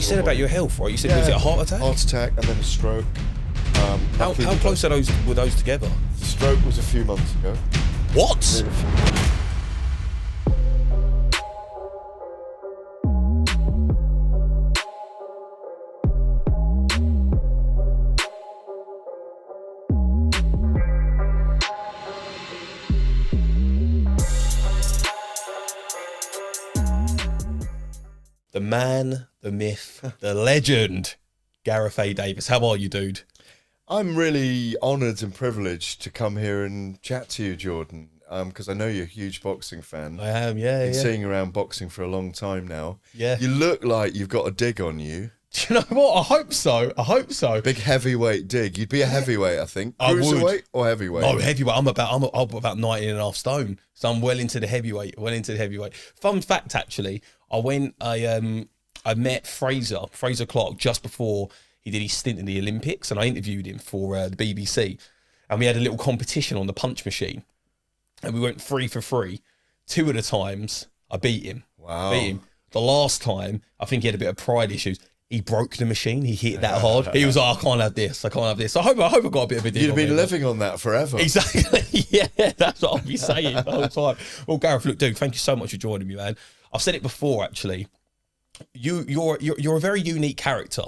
You said about your health, right? You said, was it a heart attack? Heart attack and then a stroke. How close were those together? The stroke was a few months ago. What? The man, the myth, the legend, Gareth A Davies. How are you, dude? I'm really honoured and privileged to come here and chat to you, Jordan, because I know you're a huge boxing fan. I am, yeah. Been seeing around boxing for a long time now. Yeah. You look like you've got a dig on you. Do you know what? I hope so. Big heavyweight dig. You'd be a heavyweight, I think. I would. Cruiserweight or heavyweight? Oh, heavyweight. I'm about 19 and a half stone. So I'm well into the heavyweight. Fun fact, actually, I met Fraser Clark just before he did his stint in the Olympics, and I interviewed him for the BBC, and we had a little competition on the punch machine, and we went 3 for 3. 2 of the times I beat him. Wow. Beat him. The last time, I think he had a bit of pride issues. He broke the machine. He hit that hard. He was like, I can't have this. I hope I got a bit of a deal. You'd have been living on that forever. Exactly. Yeah, that's what I'll be saying the whole time. Well, Gareth, look, dude, thank you so much for joining me, man. I've said it before, actually. You're a very unique character,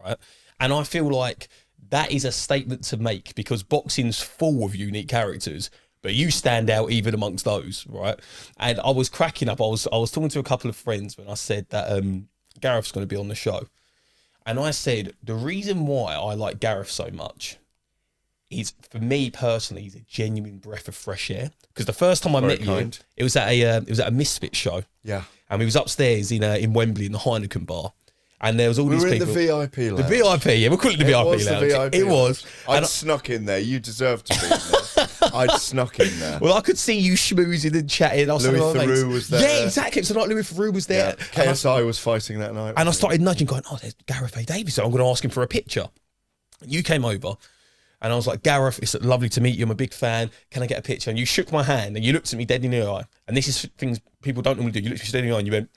right? And I feel like that is a statement to make because boxing's full of unique characters, but you stand out even amongst those, right? And I was cracking up. I was talking to a couple of friends when I said that Gareth's going to be on the show. And I said, the reason why I like Gareth so much is, for me personally, he's a genuine breath of fresh air. Because the first time I met you, it was at a Misfit show. Yeah. And we was upstairs in Wembley in the Heineken bar. And there was all these people. We were in the VIP lounge. The VIP, yeah. We'll call it the VIP lounge. The VIP it was. I'd snuck in there. You deserved to be in there. I'd snuck in there. Well, I could see you schmoozing and chatting. Louis Theroux was there. Yeah, exactly. So like Louis Theroux was there. Yeah. KSI was fighting that night. And I started nudging, going, oh, there's Gareth A Davies. So I'm going to ask him for a picture. And you came over. And I was like, Gareth, it's lovely to meet you. I'm a big fan. Can I get a picture? And you shook my hand and you looked at me dead in the eye. And this is things people don't normally do. You looked at me dead in the eye and you went,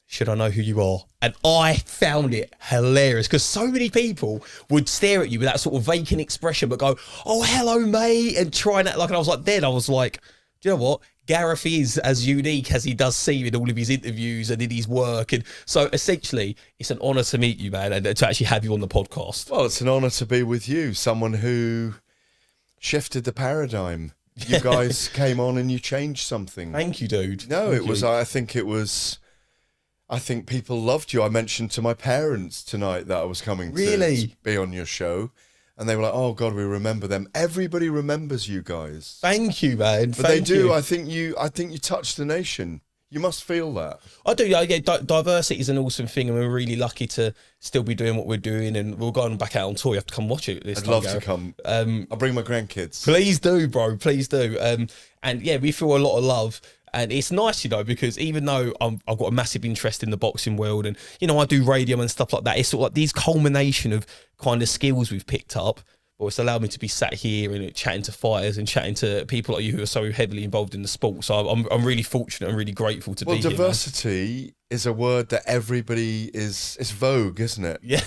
should I know who you are? And I found it hilarious because so many people would stare at you with that sort of vacant expression, but go, oh, hello, mate, and try and act like, and I was like, then I was like, do you know what? Gareth is as unique as he does seem in all of his interviews and in his work. And so essentially, it's an honour to meet you, man, and to actually have you on the podcast. Well, it's an honour to be with you, someone who shifted the paradigm. You guys came on and you changed something. Thank you, dude. No, I think people loved you. I mentioned to my parents tonight that I was coming to be on your show. And they were like, oh, God, we remember them. Everybody remembers you guys. Thank you, man. But they do. I think you touched the nation. You must feel that. I do. Yeah, diversity is an awesome thing. And we're really lucky to still be doing what we're doing. And we're going back out on tour. You have to come watch it this I'd time, love Gareth. to come. I'll bring my grandkids. Please do, bro. Please do. And yeah, we feel a lot of love. And it's nice, you know, because even though I've got a massive interest in the boxing world and, you know, I do radio and stuff like that, it's sort of like these culmination of kind of skills we've picked up. But it's allowed me to be sat here and chatting to fighters and chatting to people like you who are so heavily involved in the sport. So I'm really fortunate and really grateful to be here. Well, diversity is a word that everybody it's vogue, isn't it? Yeah.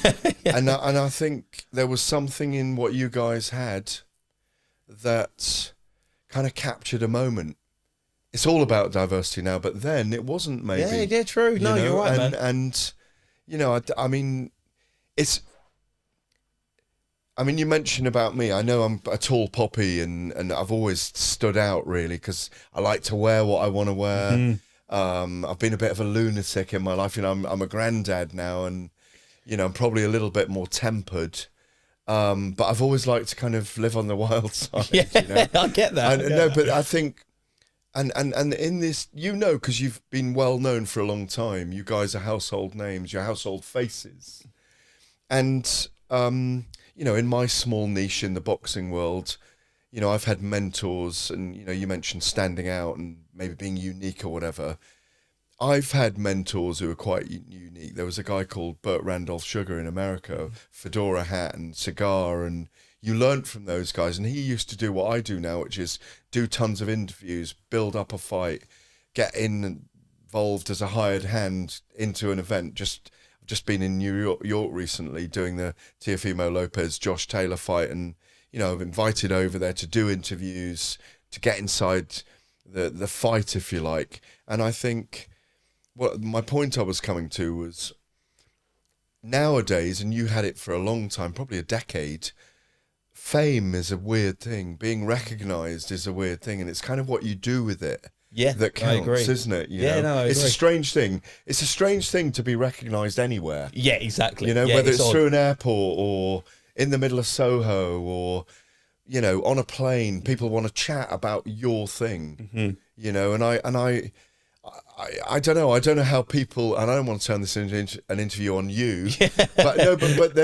And I think there was something in what you guys had that kind of captured a moment. It's all about diversity now, but then it wasn't, maybe. Yeah, true. No, you're right, man. And, you know, I mean, you mentioned about me. I know I'm a tall poppy and I've always stood out, really, because I like to wear what I want to wear. Mm-hmm. I've been a bit of a lunatic in my life. You know, I'm a granddad now and, you know, I'm probably a little bit more tempered. But I've always liked to kind of live on the wild side. Yeah, you know? I get that. But I think... And in this, you know, because you've been well known for a long time, you guys are household names, you're household faces. And, you know, in my small niche in the boxing world, you know, I've had mentors and, you know, you mentioned standing out and maybe being unique or whatever. I've had mentors who are quite unique. There was a guy called Burt Randolph Sugar in America, fedora hat and cigar, and you learnt from those guys, and he used to do what I do now, which is do tons of interviews, build up a fight, get involved as a hired hand into an event. Just just been in New York recently doing the Teofimo Lopez Josh Taylor fight, and I've invited over there to do interviews, to get inside the fight, if you like. And I think what my point I was coming to was, nowadays, and you had it for a long time, probably a decade, fame is a weird thing. Being recognised is a weird thing, and it's kind of what you do with it. Yeah, that counts, isn't it? It's a strange thing. It's a strange thing to be recognised anywhere. Yeah, exactly. Whether it's through an airport or in the middle of Soho or, on a plane, people want to chat about your thing. And I don't know. I don't know how people, and I don't want to turn this into an interview on you, but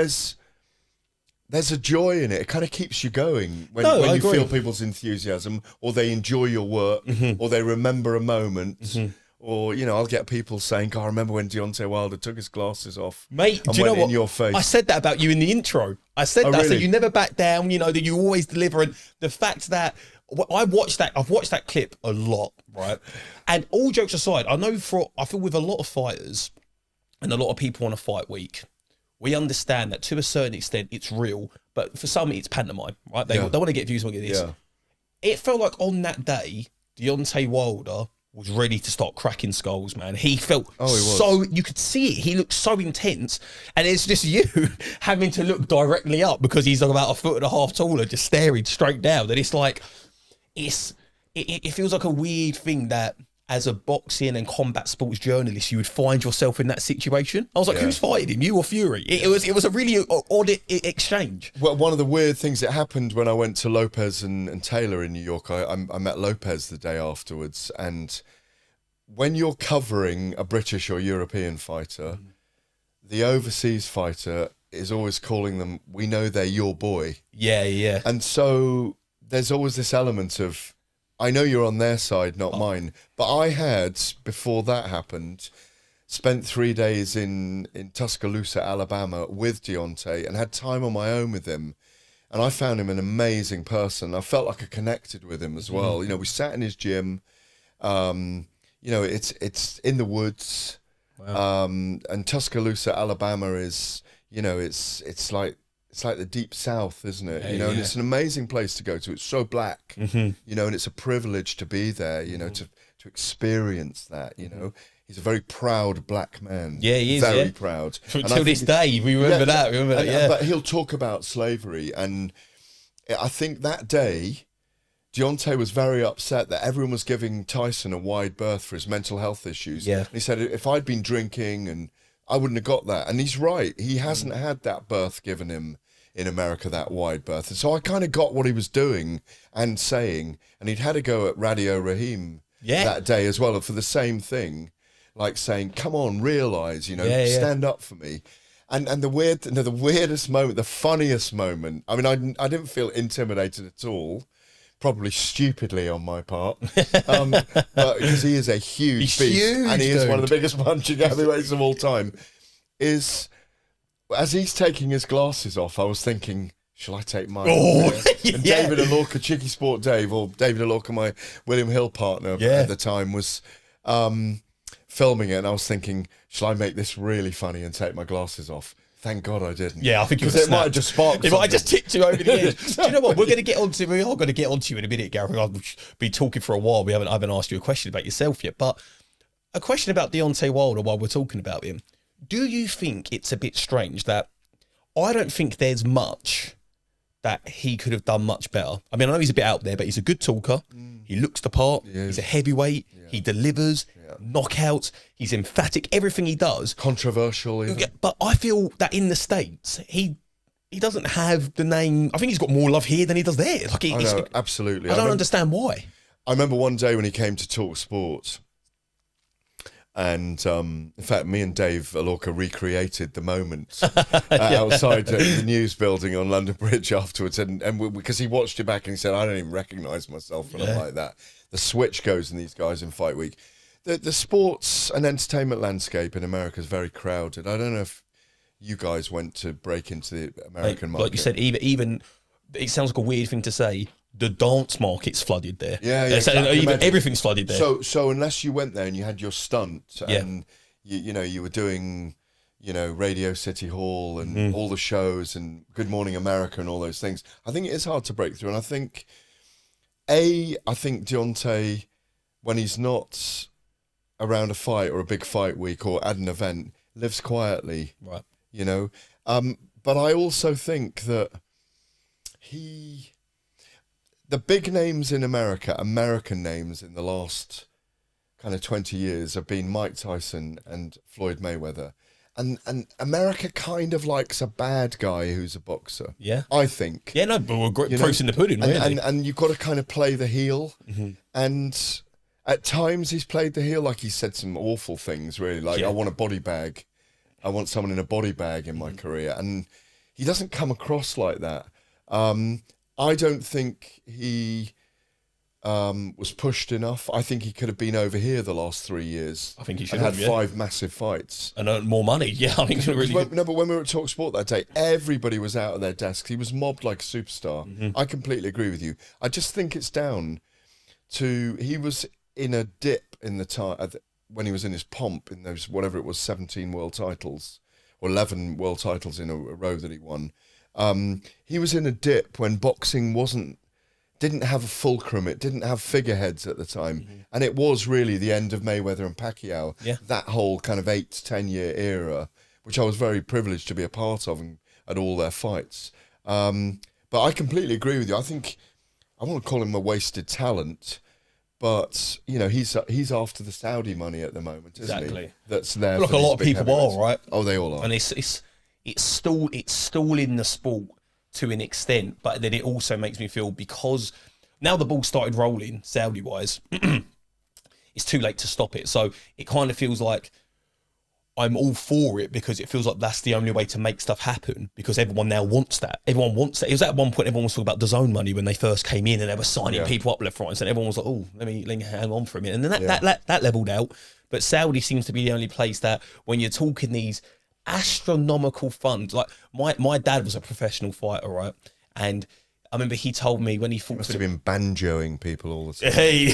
there's a joy in it. It kind of keeps you going when you feel people's enthusiasm, or they enjoy your work, or they remember a moment, or I'll get people saying, "God, I remember when Deontay Wilder took his glasses off, mate." And do you know what? In your face. I said that about you in the intro. I said that. Really? I said you never back down. That you always deliver, and the fact that I've watched that clip a lot, right? And all jokes aside, I feel with a lot of fighters and a lot of people on a fight week, we understand that to a certain extent it's real, but for some it's pantomime, right? They want to get views, want to get this. Yeah. It felt like on that day, Deontay Wilder was ready to start cracking skulls, man. He felt so, you could see it. He looked so intense, and it's just you having to look directly up because he's like about 1.5 foot taller, just staring straight down. And it's like, it feels like a weird thing that, as a boxing and combat sports journalist, you would find yourself in that situation. I was like, who's fighting him, you or Fury? It was a really odd exchange. Well, one of the weird things that happened when I went to Lopez and Taylor in New York, I met Lopez the day afterwards, and when you're covering a British or European fighter, the overseas fighter is always calling them, we know they're your boy. Yeah. And so there's always this element of, I know you're on their side, not mine. But I had, before that happened, spent 3 days in Tuscaloosa, Alabama with Deontay, and had time on my own with him. And I found him an amazing person. I felt like I connected with him as well. We sat in his gym. It's in the woods. Wow. And Tuscaloosa, Alabama is, it's like the deep south, isn't it? And it's an amazing place to go to. It's so black, and it's a privilege to be there, to experience that, He's a very proud black man. Yeah, he is. Very proud. Until this day, we remember that. But he'll talk about slavery, and I think that day, Deontay was very upset that everyone was giving Tyson a wide berth for his mental health issues. Yeah. And he said, if I'd been drinking, and I wouldn't have got that. And he's right. He hasn't had that berth given him in America, that wide berth. And so I kind of got what he was doing and saying, and he'd had a go at Radio Raheem that day as well for the same thing, like saying, come on, realise, stand up for me. And the weirdest moment, the funniest moment, I mean, I didn't feel intimidated at all. Probably stupidly on my part, but because he is a huge beast, and he is one of the biggest punching heavyweights of all time, is as he's taking his glasses off, I was thinking, shall I take mine? And David Alorca, Chicky Sport Dave, or David Alorca, my William Hill partner at the time, was filming it, and I was thinking, shall I make this really funny and take my glasses off? Thank God I didn't. Yeah, I think because it might have just sparked. It might have just tipped you over the edge. Do you know what? We are going to get onto you in a minute, Gareth. I've been talking for a while. I haven't asked you a question about yourself yet, but a question about Deontay Wilder while we're talking about him. Do you think it's a bit strange that I don't think there's much that he could have done much better? I mean, I know he's a bit out there, but he's a good talker. He looks the part. He's a heavyweight. He delivers. Knockouts. He's emphatic. Everything he does. Controversial. Even. But I feel that in the States, he doesn't have the name. I think he's got more love here than he does there. Like I know, absolutely. I don't understand why. I remember one day when he came to TalkSport, and in fact, me and Dave Alorca recreated the moment outside the news building on London Bridge afterwards, and because he watched it back and he said, I don't even recognise myself when I'm like that. The switch goes in these guys in fight week. The sports and entertainment landscape in America is very crowded. I don't know if you guys went to break into the American market. Like you said, even it sounds like a weird thing to say, the dance market's flooded there. Everything's flooded there. So unless you went there and you had your stunt and you were doing you know, Radio City Hall and all the shows and Good Morning America and all those things. I think it is hard to break through. And I think, I think Deontay, when he's not around a fight or a big fight week or at an event, lives quietly, Right. you know. But I also think that the big names in America, American names in the last kind of 20 years have been Mike Tyson and Floyd Mayweather. And America kind of likes a bad guy who's a boxer. Yeah. I think. Yeah, no, but we're great proofs in the pudding, really. And you've got to kind of play the heel. And at times he's played the heel, like he said some awful things, really. Like, I want a body bag. I want someone in a body bag in my career. And he doesn't come across like that. I don't think he was pushed enough. I think he could have been over here the last 3 years. I think he should have have, 5 massive fights. And earned more money. Yeah, I think really No, but when we were at TalkSport that day, everybody was out of their desks. He was mobbed like a superstar. I completely agree with you. I just think it's down to, he was in a dip in the time when he was in his pomp in those, whatever it was, 17 world titles or 11 world titles in a row that he won. He was in a dip when boxing didn't have a fulcrum, it didn't have figureheads at the time. And it was really the end of Mayweather and Pacquiao, that whole kind of 8 to 10 year era, which I was very privileged to be a part of and at all their fights. But I completely agree with you. I think, I want to call him a wasted talent, but, you know, he's after the Saudi money at the moment, isn't he? That's there. Look, a lot of people are, right? Oh, they all are. And it's stalling the sport to an extent, but then it also makes me feel, because now the ball started rolling Saudi wise, it's too late to stop it. So it kind of feels like I'm all for it, because it feels like that's the only way to make stuff happen, because everyone now wants that. Everyone wants that. It was at one point everyone was talking about the zone money when they first came in, and they were signing people up left, right, and centre. Everyone was like, "Oh, let me hang on for a minute," and then that leveled out. But Saudi seems to be the only place that, when you're talking these astronomical funds, like my dad was a professional fighter, right? And I remember he told me when he fought, must have been banjoing people all the time. Hey,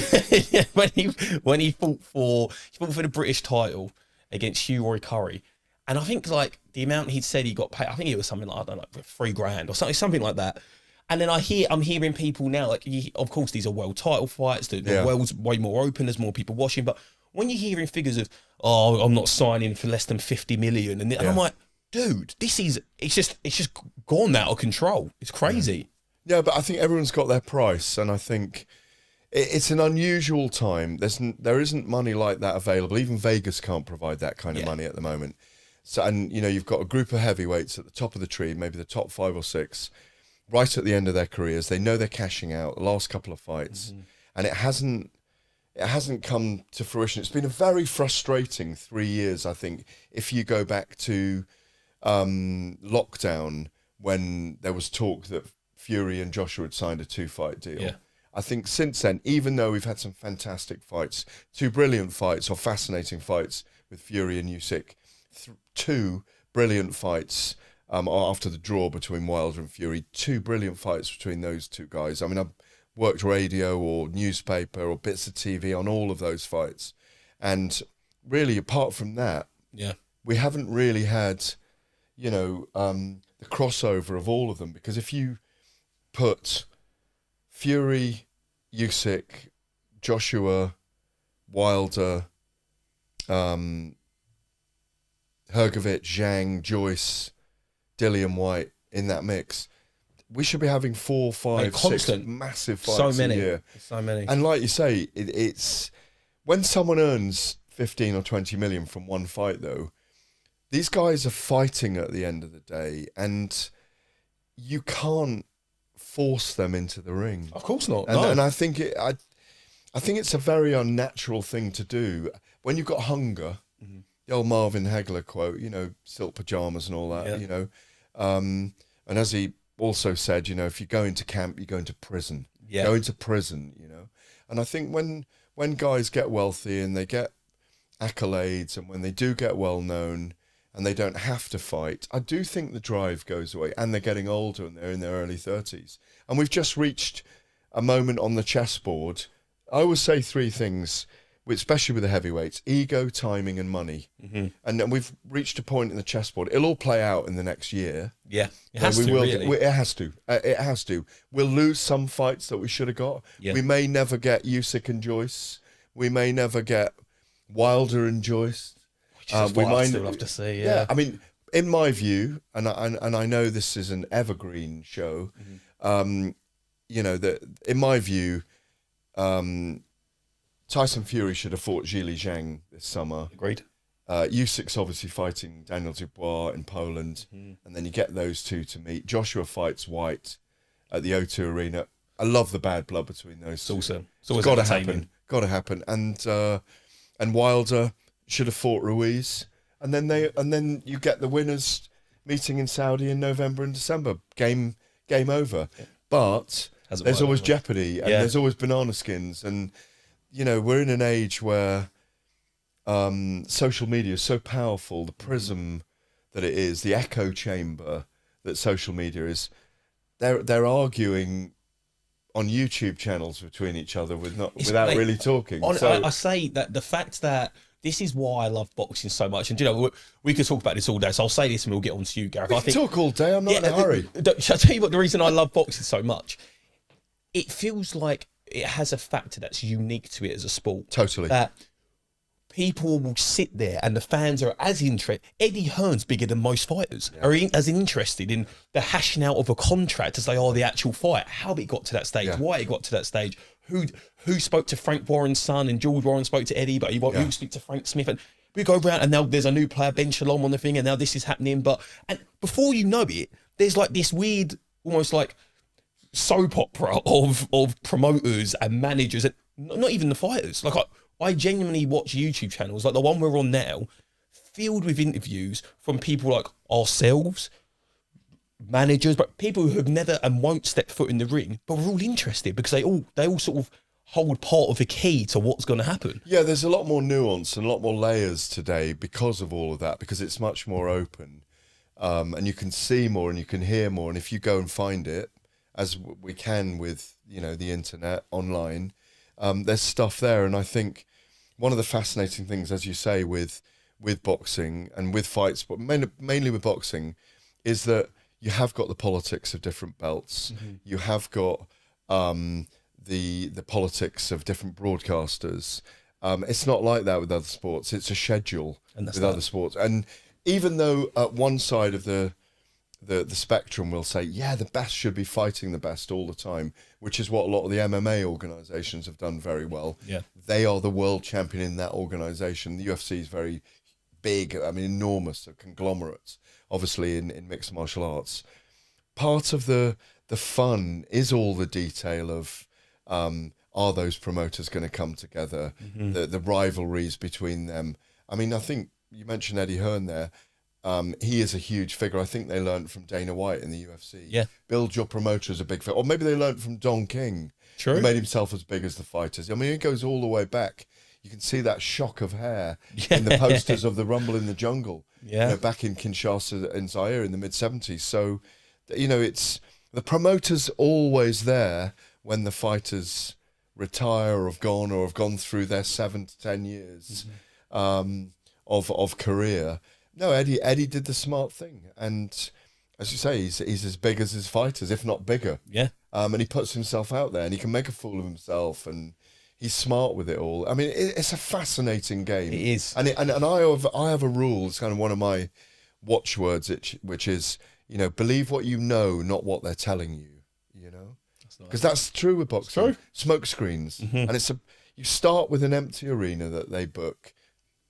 when he fought for the British title against Hugh Roy Curry, and I think like the amount he'd said he got paid, I think it was something like, I don't know, $3,000 or something like that. And then I'm hearing people now, like, of course these are world title fights, the world's way more open, there's more people watching, but when you're hearing figures of, oh, I'm not signing for less than 50 million, and I'm like, dude, it's just gone out of control. It's crazy. Yeah, but I think everyone's got their price, and I think it's an unusual time. There isn't money like that available. Even Vegas can't provide that kind of money at the moment. So, and you know, you've got a group of heavyweights at the top of the tree, maybe the top 5 or 6, right at the end of their careers. They know they're cashing out the last couple of fights, and it hasn't come to fruition. It's been a very frustrating 3 years, I think, if you go back to lockdown, when there was talk that Fury and Joshua had signed a 2-fight deal. Yeah. I think since then, even though we've had some fantastic fights, 2 brilliant fights or fascinating fights with Fury and Usyk, 2 brilliant fights after the draw between Wilder and Fury, 2 brilliant fights between those 2 guys. I mean, I've worked radio or newspaper or bits of TV on all of those fights. And really, apart from that, we haven't really had, you know, the crossover of all of them. Because if you put Fury, Usyk, Joshua, Wilder, Hrgovic, Zhang, Joyce, Dillian White in that mix, we should be having 4, 5, 6 massive fights a year. So many. And like you say, it's when someone earns 15 or 20 million from one fight, though, these guys are fighting at the end of the day, and you can't force them into the ring. Of course not. And I think it's a very unnatural thing to do when you've got hunger. The old Marvin Hagler quote, you know, silk pajamas and all that, you know. And as he also said, you know, if you go into camp, you go into prison. Go into prison, you know. And I think when guys get wealthy and they get accolades, and when they do get well known and they don't have to fight, I do think the drive goes away, and they're getting older and they're in their early 30s. And we've just reached a moment on the chessboard. I always say 3 things. especially with the heavyweights, ego, timing, and money. And then we've reached a point in the chessboard. It'll all play out in the next year. Yeah, it has to. It has to. It has to. We'll lose some fights that we should have got. Yeah. We may never get Usyk and Joyce. We may never get Wilder and Joyce. We might still have to see. Yeah. I mean, in my view, and I know this is an evergreen show. You know that in my view, Tyson Fury should have fought Zhilei Zhang this summer. Agreed. Usyk's obviously fighting Daniel Dubois in Poland, and then you get those two to meet. Joshua fights White at the O2 Arena. I love the bad blood between those two. It's always got to entertaining. happen. And Wilder should have fought Ruiz, and then you get the winners meeting in Saudi in November and December. Game over. Yeah. But there's always jeopardy, and there's always banana skins, and you know we're in an age where social media is so powerful. The prism that it is, the echo chamber that social media is. They're arguing on YouTube channels between each other without really talking. I say that the fact that this is why I love boxing so much, and you know we could talk about this all day. So I'll say this, and we'll get on to you, Gareth. We can talk all day. I'm not in a hurry. Shall I tell you what the reason I love boxing so much? It feels like it has a factor that's unique to it as a sport. Totally. That people will sit there and the fans are as interested. Eddie Hearn's bigger than most fighters, are as interested in the hashing out of a contract as they are the actual fight, how it got to that stage, why it got to that stage, who spoke to Frank Warren's son, and George Warren spoke to Eddie, but he won't speak to Frank Smith. And we go around and now there's a new player, Ben Shalom, on the thing, and now this is happening. And before you know it, there's like this weird, almost like soap opera of promoters and managers, and not even the fighters. Like I genuinely watch YouTube channels like the one we're on now, filled with interviews from people like ourselves, managers, but people who have never and won't step foot in the ring, but we're all interested because they all sort of hold part of the key to what's going to happen. Yeah, there's a lot more nuance and a lot more layers today because of all of that, because it's much more open, and you can see more and you can hear more. And if you go and find it, as we can with the internet online, there's stuff there. And I think one of the fascinating things, as you say, with boxing and with fights, but mainly with boxing, is that you have got the politics of different belts. You have got the politics of different broadcasters. It's not like that with other sports. It's a schedule with other sports. And even though at one side of the spectrum will say, the best should be fighting the best all the time, which is what a lot of the MMA organisations have done very well. Yeah. They are the world champion in that organisation. The UFC is very big, enormous, a conglomerate, obviously in mixed martial arts. Part of the fun is all the detail of, are those promoters going to come together, the rivalries between them. I think you mentioned Eddie Hearn there. He is a huge figure. I think they learned from Dana White in the UFC. Yeah. Build your promoter as a big figure. Or maybe they learned from Don King. True. Who made himself as big as the fighters. It goes all the way back. You can see that shock of hair in the posters of the Rumble in the Jungle. Yeah. Back in Kinshasa and Zaire in the mid-70s. So, it's the promoter's always there when the fighters retire or have gone through their 7 to 10 years of career. No, Eddie did the smart thing, and as you say, he's as big as his fighters, if not bigger. Yeah. And he puts himself out there, and he can make a fool of himself, and he's smart with it all. It's a fascinating game. It is, and I have a rule. It's kind of one of my watchwords, which is believe what you know, not what they're telling you. Because that's true with boxing. True. Smoke screens, and you start with an empty arena that they book.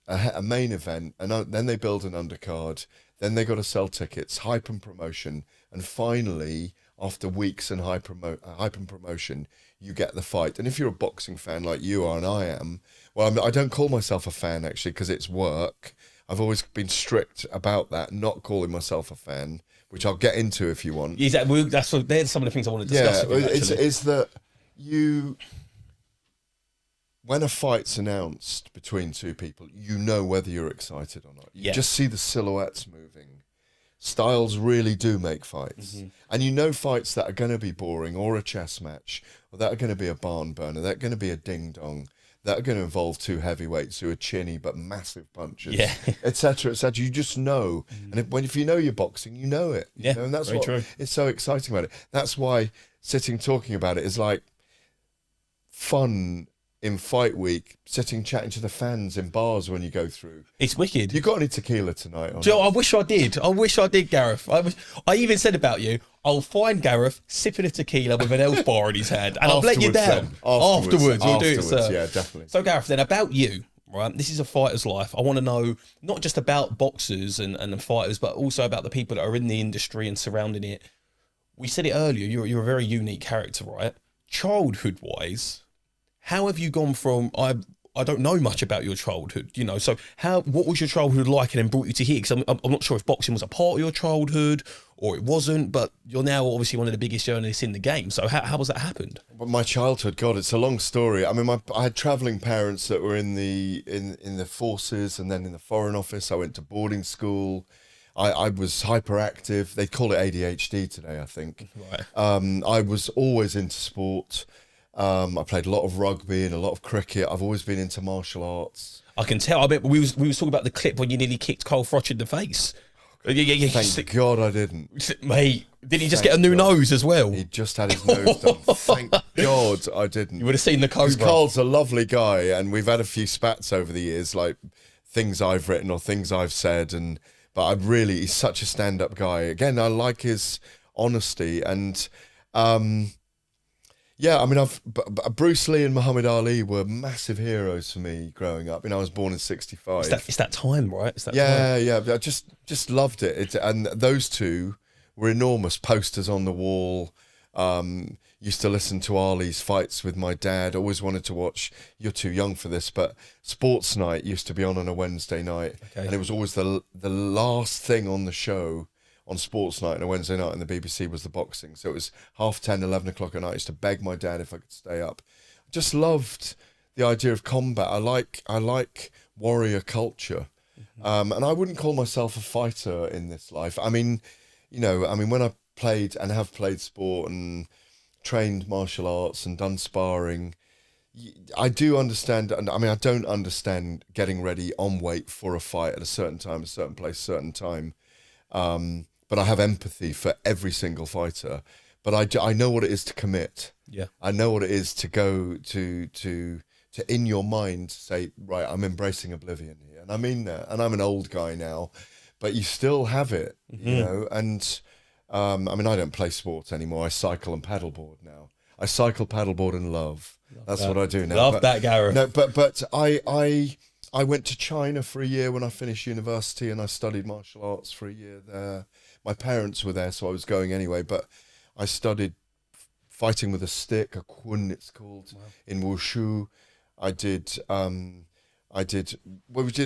A main event, and then they build an undercard, then they got to sell tickets, hype and promotion, and finally, after weeks and hype and promotion, you get the fight. And if you're a boxing fan like you are and I am, well, I don't call myself a fan actually because it's work. I've always been strict about that, not calling myself a fan, which I'll get into if you want. Exactly. There's some of the things I want to discuss with you, actually. It's that when a fight's announced between two people, you know whether you're excited or not. You just see the silhouettes moving. Styles really do make fights. And fights that are going to be boring, or a chess match, or that are going to be a barn burner, that are going to be a ding-dong, that are going to involve two heavyweights who are chinny but massive punches, Yeah. etc., etc. You just know, and if you know your boxing, you know it. You know, and that's what true. is so exciting about it. That's why sitting talking about it is like fun in fight week, sitting chatting to the fans in bars when you go through. It's wicked. You got any tequila tonight? Or Joe, I wish I did. I wish I did, Gareth. I even said about you, I'll find Gareth sipping a tequila with an elf bar in his hand, and I'll let you down. Afterwards, we'll do it, sir. Yeah, definitely. So, Gareth, then about you, right? This is a fighter's life. I want to know not just about boxers and the fighters, but also about the people that are in the industry and surrounding it. We said it earlier, you're a very unique character, right? Childhood-wise, how have you gone from, I don't know much about your childhood, you know, so what was your childhood like and then brought you to here? Because I'm not sure if boxing was a part of your childhood or it wasn't, but you're now obviously one of the biggest journalists in the game. So how has that happened? But my childhood, God, it's a long story. I mean, I had travelling parents that were in the forces and then in the Foreign Office. I went to boarding school. I was hyperactive. They call it ADHD today, I think. Right. I was always into sport. I played a lot of rugby and a lot of cricket. I've always been into martial arts. I can tell. I bet we was talking about the clip when you nearly kicked Carl Froch in the face. Thank God I didn't. Mate, did he just get a new nose as well? He just had his nose done. Thank God I didn't. You would have seen the cobra. Carl's a lovely guy, and we've had a few spats over the years, like things I've written or things I've said, but he's such a stand-up guy. Again, I like his honesty, and yeah, I mean, Bruce Lee and Muhammad Ali were massive heroes for me growing up. I was born in '65. It's that time, right? It's that time. Yeah. I just loved it. And those two were enormous. Posters on the wall. Used to listen to Ali's fights with my dad. Always wanted to watch. You're too young for this, but Sports Night used to be on a Wednesday night, and it was always the last thing on the show. On Sports Night on a Wednesday night on the BBC was the boxing. So it was 10:30, 11 o'clock at night. I used to beg my dad if I could stay up. I just loved the idea of combat. I like warrior culture. And I wouldn't call myself a fighter in this life. I mean, when I played and have played sport and trained martial arts and done sparring, I do understand. And I mean, I don't understand getting ready on weight for a fight at a certain time, a certain place, certain time. But I have empathy for every single fighter. But I know what it is to commit. Yeah. I know what it is to go to in your mind say, right, I'm embracing oblivion here. And I mean that. And I'm an old guy now, but you still have it, you know. And I mean, I don't play sports anymore. I cycle and paddleboard now. I cycle, paddleboard, and love. That's what I do now. Love that, Gareth. No, but I went to China for a year when I finished university, and I studied martial arts for a year there. My parents were there, so I was going anyway, but I studied fighting with a stick, a kun it's called, in Wushu. We did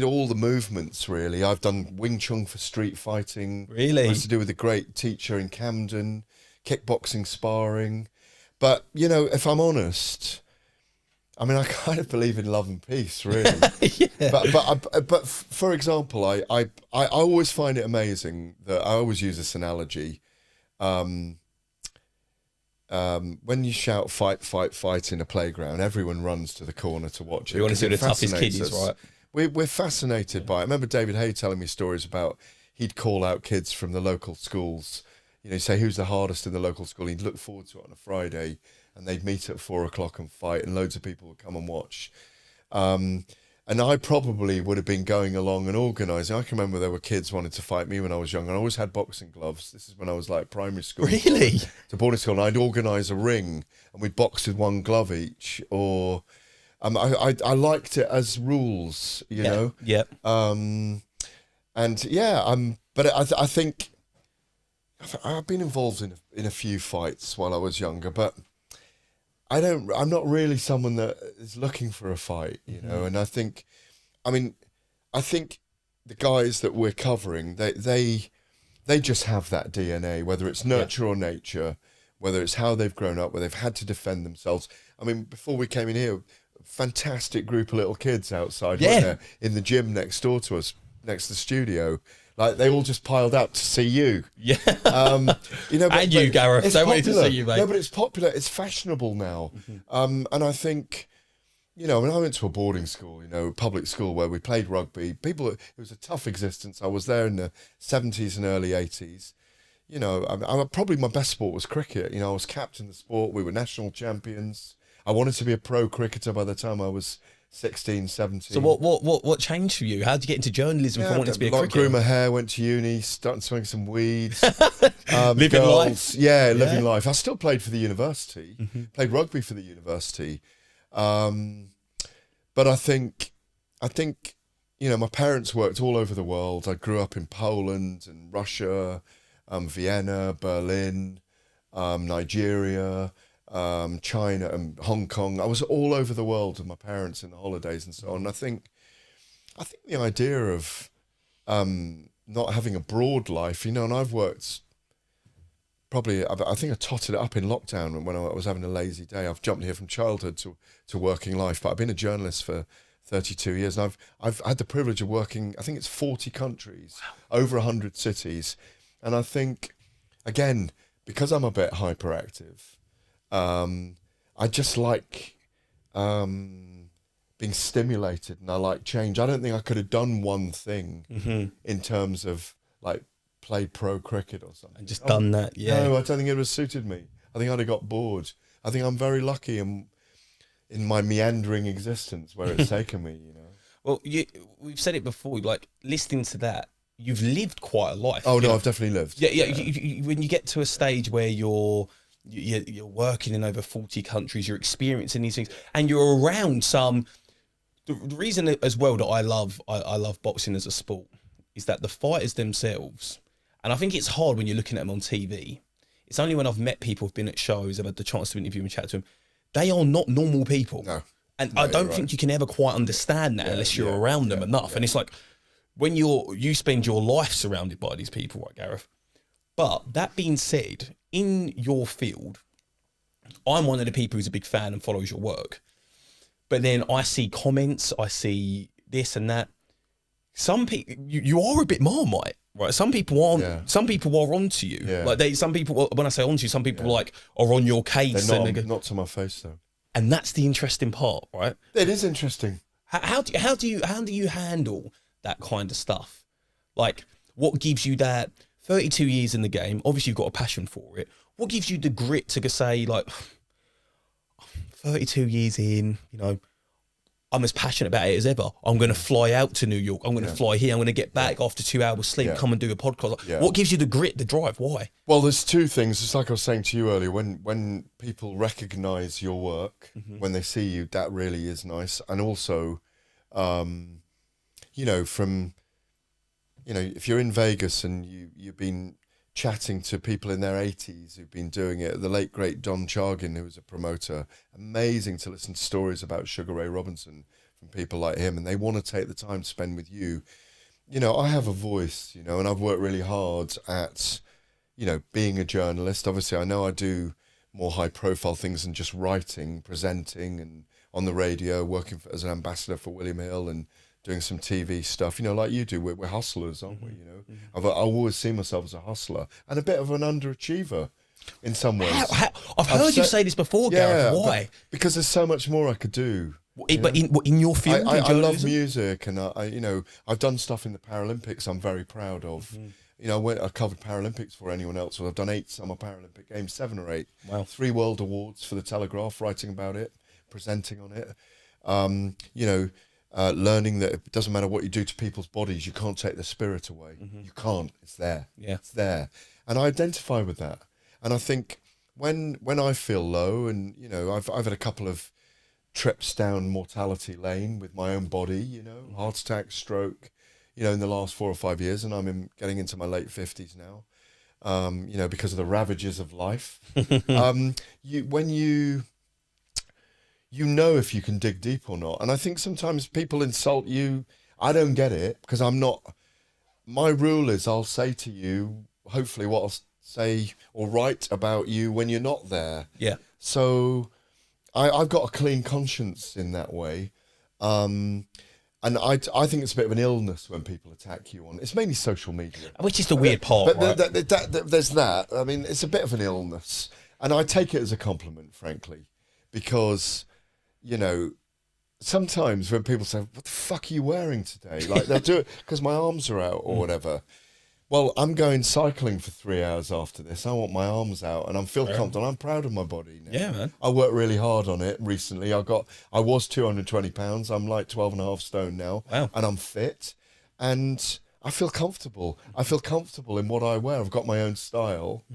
all the movements, really. I've done Wing Chun for street fighting. Really? I used to do with a great teacher in Camden, kickboxing, sparring. But, if I'm honest, I mean, I kind of believe in love and peace, really. Yeah. But for example, I always find it amazing that I always use this analogy. When you shout "fight, fight, fight" in a playground, everyone runs to the corner to watch it. You want to see the toughest kiddies, right? We're fascinated by it. I remember David Hay telling me stories about he'd call out kids from the local schools. Say who's the hardest in the local school. He'd look forward to it on a Friday, and they'd meet at 4:00 and fight, and loads of people would come and watch. And I probably would have been going along and organising. I can remember there were kids wanting to fight me when I was young, and I always had boxing gloves. This is when I was like primary school. Really? To boarding school, and I'd organise a ring, and we'd box with one glove each. Or I liked it as rules, you know. Yeah. But I think I've been involved in a few fights while I was younger, but I'm not really someone that is looking for a fight, you know. And I think the guys that we're covering, they just have that DNA, whether it's nurture or nature, whether it's how they've grown up, where they've had to defend themselves. I mean, before we came in here, fantastic group of little kids outside, weren't there, in the gym next door to us, next to the studio. Like, they all just piled up to see you. Yeah. And you, Gareth. They wanted to see you, mate. No, but it's popular. It's fashionable now. And I think, when I went to a boarding school, public school where we played rugby, it was a tough existence. I was there in the 70s and early 80s. Probably my best sport was cricket. I was captain of the sport. We were national champions. I wanted to be a pro cricketer by the time I was 16, 17. So what changed for you? How did you get into journalism from wanting to be a cricketer? Grew my hair, went to uni, started smoking some weeds. Living life. Yeah, living life. I still played for the university, played rugby for the university. But I think, my parents worked all over the world. I grew up in Poland and Russia, Vienna, Berlin, Nigeria, China and Hong Kong. I was all over the world with my parents in the holidays and so on. I think the idea of not having a broad life, and I've worked probably, I think I totted it up in lockdown when I was having a lazy day. I've jumped here from childhood to working life, but I've been a journalist for 32 years, and I've had the privilege of working, I think it's 40 countries, over 100 cities. And I think, again, because I'm a bit hyperactive, I just like being stimulated, and I like change. I don't think I could have done one thing in terms of like played pro cricket or something. And just done that, yeah. No, I don't think it would have suited me. I think I'd have got bored. I think I'm very lucky in my meandering existence where it's taken me, Well, we've said it before, like listening to that, you've lived quite a life. Oh, no, I've definitely lived. Yeah. When you get to a stage where you're working in over 40 countries, you're experiencing these things, and you're around some. The reason as well that I love boxing as a sport is that the fighters themselves, and I think it's hard when you're looking at them on TV. It's only when I've met people who've been at shows, I've had the chance to interview and chat to them. They are not normal people. No. And I don't think you can ever quite understand that unless you're around them enough. Yeah. And it's like when you spend your life surrounded by these people, right, Gareth? But that being said, in your field, I'm one of the people who's a big fan and follows your work. But then I see comments, I see this and that. Some people, you are a bit Marmite, right? Some people aren't. Yeah. Some people are onto you. Yeah. Like some people, when I say onto you, some people like are on your case. They're not to my face though. And that's the interesting part, right? It is interesting. How do you handle that kind of stuff? Like, what gives you that 32 years in the game? Obviously, you've got a passion for it. What gives you the grit to say, like, 32 years in, I'm as passionate about it as ever. I'm going to fly out to New York. I'm going to fly here. I'm going to get back after 2 hours sleep, come and do a podcast. Yeah. What gives you the grit, the drive? Why? Well, there's two things. It's like I was saying to you earlier, when people recognise your work, when they see you, that really is nice. And also, if you're in Vegas and you've been chatting to people in their 80s who've been doing it, the late, great Don Chargin, who was a promoter, amazing to listen to stories about Sugar Ray Robinson from people like him, and they want to take the time to spend with you. I have a voice, and I've worked really hard at, being a journalist. Obviously, I know I do more high-profile things than just writing, presenting, and on the radio, working as an ambassador for William Hill and doing some TV stuff, like you do. We're hustlers, aren't we? I've always seen myself as a hustler and a bit of an underachiever in some ways. I've heard you say this before, Gareth. Why? Because there's so much more I could do. But in your field, I love music, and I've done stuff in the Paralympics I'm very proud of. I covered Paralympics for anyone else. I've done 8 summer Paralympic games, 7 or 8. Wow. 3 world awards for the Telegraph, writing about it, presenting on it. Learning that it doesn't matter what you do to people's bodies, you can't take the spirit away. You can't. It's there. Yeah. It's there. And I identify with that. And I think when I feel low, and I've had a couple of trips down mortality lane with my own body, heart attack, stroke, in the last 4 or 5 years, and I'm getting into my late 50s now, because of the ravages of life. If you can dig deep or not. And I think sometimes people insult you. I don't get it, because my rule is I'll say to you, hopefully, what I'll say or write about you when you're not there. Yeah. So I've got a clean conscience in that way. And I think it's a bit of an illness when people attack you it's mainly social media. Which is the weird part, right? There's that. I mean, it's a bit of an illness. And I take it as a compliment, frankly, because... sometimes when people say, "What the fuck are you wearing today?" Like they'll do it because my arms are out or whatever. Well, I'm going cycling for 3 hours after this. I want my arms out, and I feel confident. I'm proud of my body now. Yeah, man. I worked really hard on it recently. I was 220 pounds. I'm like 12 and a half stone now. Wow. And I'm fit, and I feel comfortable. I feel comfortable in what I wear. I've got my own style,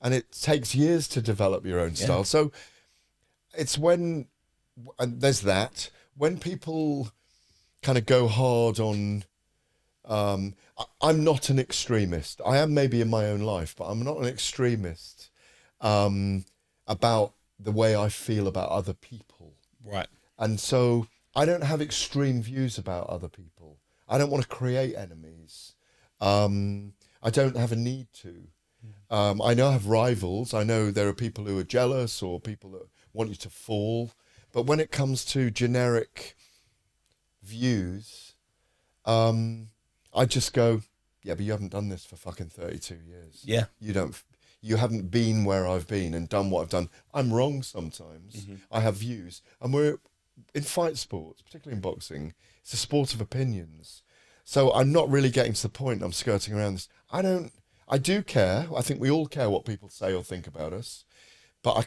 and it takes years to develop your own style. So it's and there's that. When people kind of go hard on... I'm not an extremist. I am maybe in my own life, but I'm not an extremist about the way I feel about other people. Right. And so I don't have extreme views about other people. I don't want to create enemies. I don't have a need to. I know I have rivals. I know there are people who are jealous or people that want you to fall. But when it comes to generic views, I just go, yeah, but you haven't done this for fucking 32 years. Yeah. You haven't been where I've been and done what I've done. I'm wrong sometimes. I have views. And we're in fight sports, particularly in boxing, it's a sport of opinions. So I'm not really getting to the point. I'm skirting around this. I do care. I think we all care what people say or think about us. But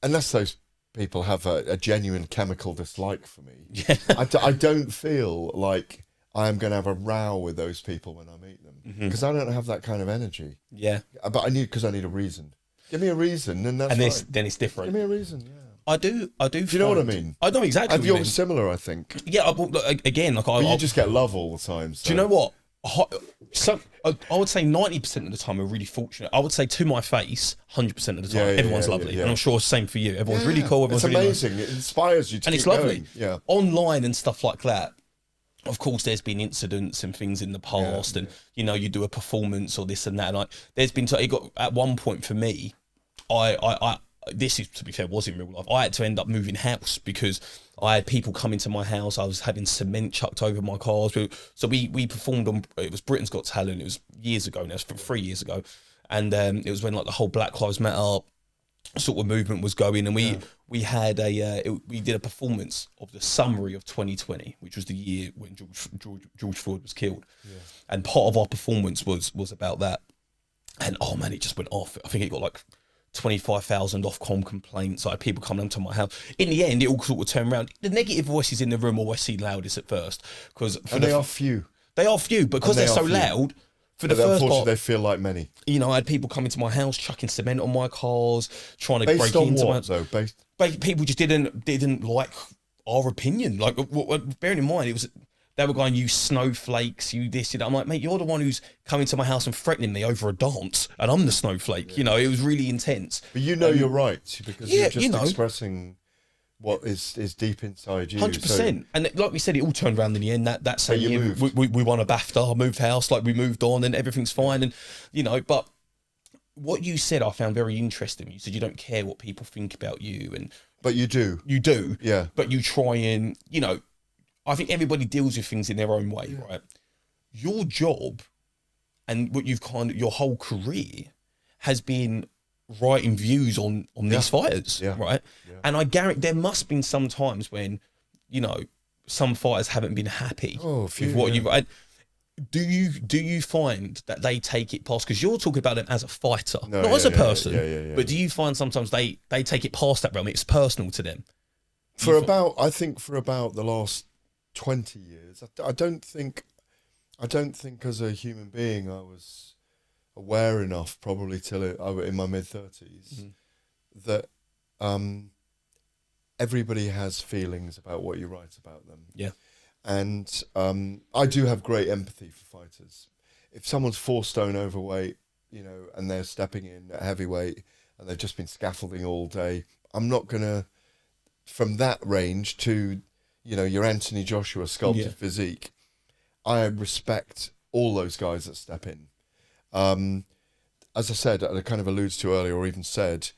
unless those people have a genuine chemical dislike for me. Yeah. I don't feel like I am going to have a row with those people when I meet them because I don't have that kind of energy. Yeah. But I need a reason. Give me a reason, and that's fine. Then it's different. Give me a reason. Yeah. I do. Do you know what I mean? I know exactly. You're similar, I think. Yeah. Again, But you just get love all the time. So. Do you know what? So I would say 90% of the time we're really fortunate. I would say to my face, 100% of the time, everyone's lovely, and I'm sure same for you. Everyone's really cool. Everyone's it's really amazing. Nice. It inspires you to and keep it's lovely. Going. Yeah, online and stuff like that. Of course, there's been incidents and things in the past, and you do a performance or this and that. And there's been it got at one point for me, I this is, to be fair, was in real life. I had to end up moving house because I had people come into my house. I was having cement chucked over my cars. So we performed on, it was Britain's Got Talent. It was years ago now, it was 3 years ago. And it was when like the whole Black Lives Matter sort of movement was going. And we had we did a performance of the summary of 2020, which was the year when George Floyd was killed. Yeah. And part of our performance was about that. And oh man, it just went off. I think it got like 25,000 Ofcom complaints. I had people coming up to my house. In the end, it all sort of turned around. The negative voices in the room always seem loudest at first, and they are few. They are few because they're so loud. For the first part, they feel like many. I had people coming to my house, chucking cement on my cars, trying to break into what, my. Though? People just didn't like our opinion. Like, bearing in mind, it was. They were going, you snowflakes, you this, you that. I'm like, mate, you're the one who's coming to my house and threatening me over a dance, and I'm the snowflake. Yeah. It was really intense. But you're right, because you're just expressing what is deep inside you. 100%. So. And like we said, it all turned around in the end. That same year, we won a BAFTA, I moved house, like we moved on, and everything's fine. And, but what you said I found very interesting. You said you don't care what people think about you. But you do. You do. Yeah. But you try and, I think everybody deals with things in their own way, right? Your job and what you've your whole career has been writing views on these fighters, right? Yeah. And I guarantee there must have been some times when, some fighters haven't been happy with what you've. Do you find that they take it past? Because you're talking about them as a fighter, not as a person. But do you find sometimes they take it past that realm? It's personal to them. I think for about the last 20 years, I don't think as a human being I was aware enough, probably till I was in my mid-30s, that everybody has feelings about what you write about them. Yeah. And I do have great empathy for fighters. If someone's 4 stone overweight, and they're stepping in at heavyweight and they've just been scaffolding all day, I'm not gonna, from that range to your Anthony Joshua sculpted physique, I respect all those guys that step in. As I said, I kind of alluded to earlier, or even said,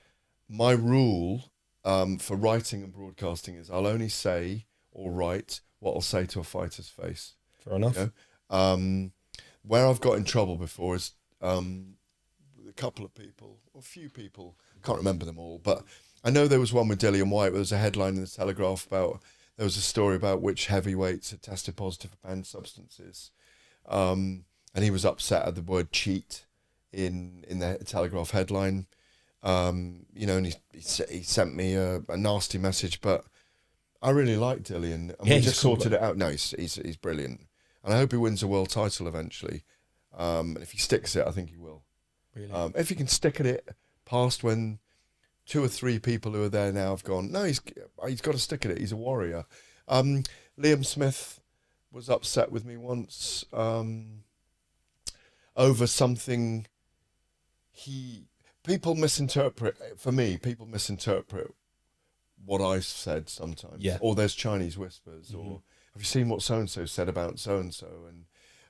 my rule for writing and broadcasting is I'll only say or write what I'll say to a fighter's face. Fair enough. Where I've got in trouble before is with a couple of people, or a few people, can't remember them all, but I know there was one with Dillian White. There was a headline in the Telegraph about, there was a story about which heavyweights had tested positive for banned substances. And he was upset at the word cheat in the Telegraph headline. And he sent me a nasty message, but I really like Dillian, and we just sorted it out. No, he's brilliant, and I hope he wins a world title eventually. And if he sticks it, I think he will. Really? If he can stick at it past when 2 or 3 people who are there now have gone, no, he's got to stick at it. He's a warrior. Liam Smith was upset with me once over something. People misinterpret what I said sometimes. Yeah. Or there's Chinese whispers, or have you seen what so-and-so said about so-and-so?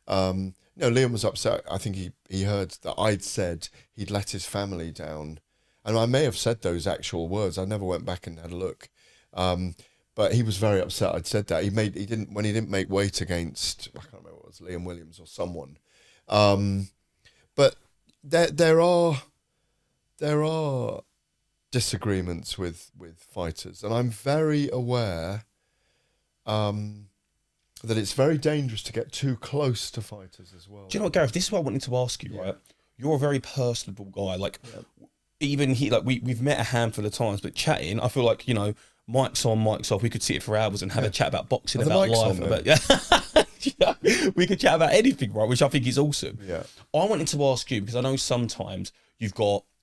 And Liam was upset. I think he heard that I'd said he'd let his family down. And I may have said those actual words. I never went back and had a look. But he was very upset I'd said that. When he didn't make weight against, I can't remember what it was, Liam Williams or someone. But there are disagreements with fighters, and I'm very aware that it's very dangerous to get too close to fighters as well. Do you know what, Gareth? This is what I wanted to ask you, right? You're a very personable guy. Like, even we've met a handful of times, but chatting, I feel like, mic's on, mic's off. We could sit for hours and have a chat about boxing, about life, we could chat about anything, right? Which I think is awesome. Yeah. I wanted to ask you, because I know sometimes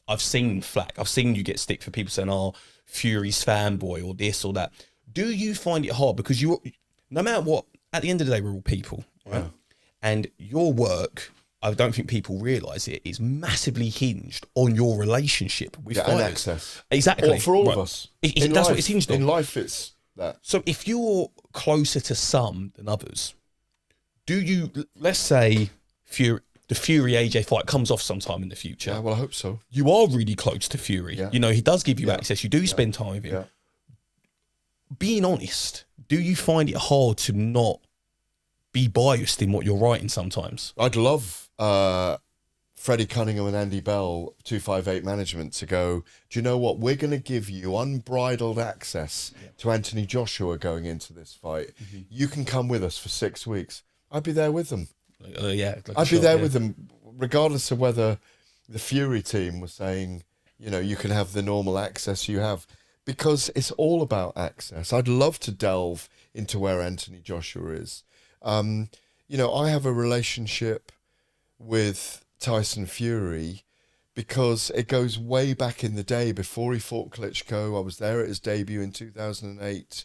I've seen flack. I've seen you get stick for people saying, "Oh, Fury's fanboy," or this or that. Do you find it hard? Because no matter what, at the end of the day, we're all people, right? Yeah. And your work, I don't think people realise it, is massively hinged on your relationship with fighters. And access. Exactly. Or for all of us. That's what it's hinged on. In life, it's that. So if you're closer to some than others, do you, let's say the Fury AJ fight comes off sometime in the future. Yeah, well, I hope so. You are really close to Fury. Yeah. He does give you access. You do spend time with him. Yeah. Being honest, do you find it hard to not be biased in what you're writing sometimes? I'd love Freddie Cunningham and Andy Bell, 258 Management, to go, do you know what? We're going to give you unbridled access to Anthony Joshua going into this fight. You can come with us for 6 weeks. I'd be there with them. I'd be there with them, regardless of whether the Fury team was saying, you can have the normal access you have, because it's all about access. I'd love to delve into where Anthony Joshua is. I have a relationship with Tyson Fury because it goes way back in the day before he fought Klitschko. I was there at his debut in 2008.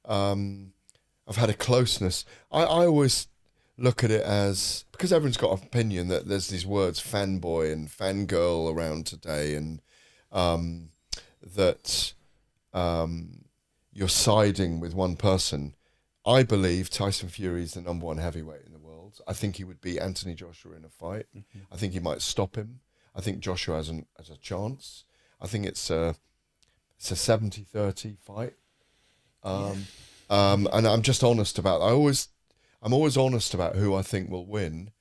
I've had a closeness. I always look at it as, because everyone's got an opinion that there's these words fanboy and fangirl around today, and that you're siding with one person. I believe Tyson Fury is the #1 heavyweight in the world. I think he would beat Anthony Joshua in a fight. I think he might stop him. I think Joshua has a chance. I think it's a 70-30 fight. And I'm just honest about it. I'm always honest about who I think will win.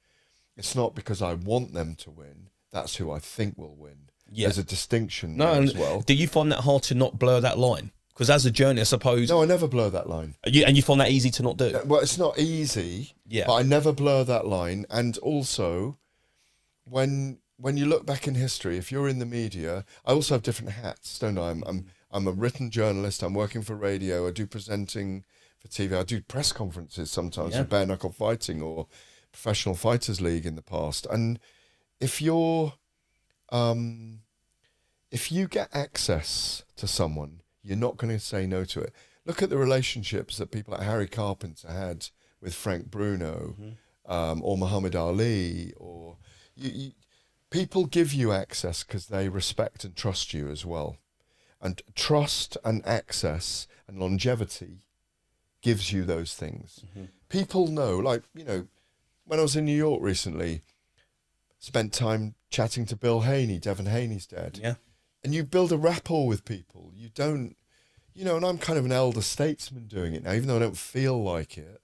It's not because I want them to win. That's who I think will win. Yeah. There's a distinction there as well. Do you find that hard to not blur that line? Because as a journalist, I suppose... No, I never blur that line. And you find that easy to not do? Well, it's not easy, but I never blur that line. And also, when you look back in history, if you're in the media, I also have different hats, don't I? I'm a written journalist. I'm working for radio. I do presenting for TV. I do press conferences sometimes for bare knuckle fighting or Professional Fighters League in the past. And if you get access to someone, you're not going to say no to it. Look at the relationships that people like Harry Carpenter had with Frank Bruno, or Muhammad Ali, or people give you access because they respect and trust you as well. And trust and access and longevity gives you those things. People know, when I was in New York recently, spent time chatting to Bill Haney. Devin Haney's dead. Yeah. And you build a rapport with people. You don't, and I'm kind of an elder statesman doing it now, even though I don't feel like it.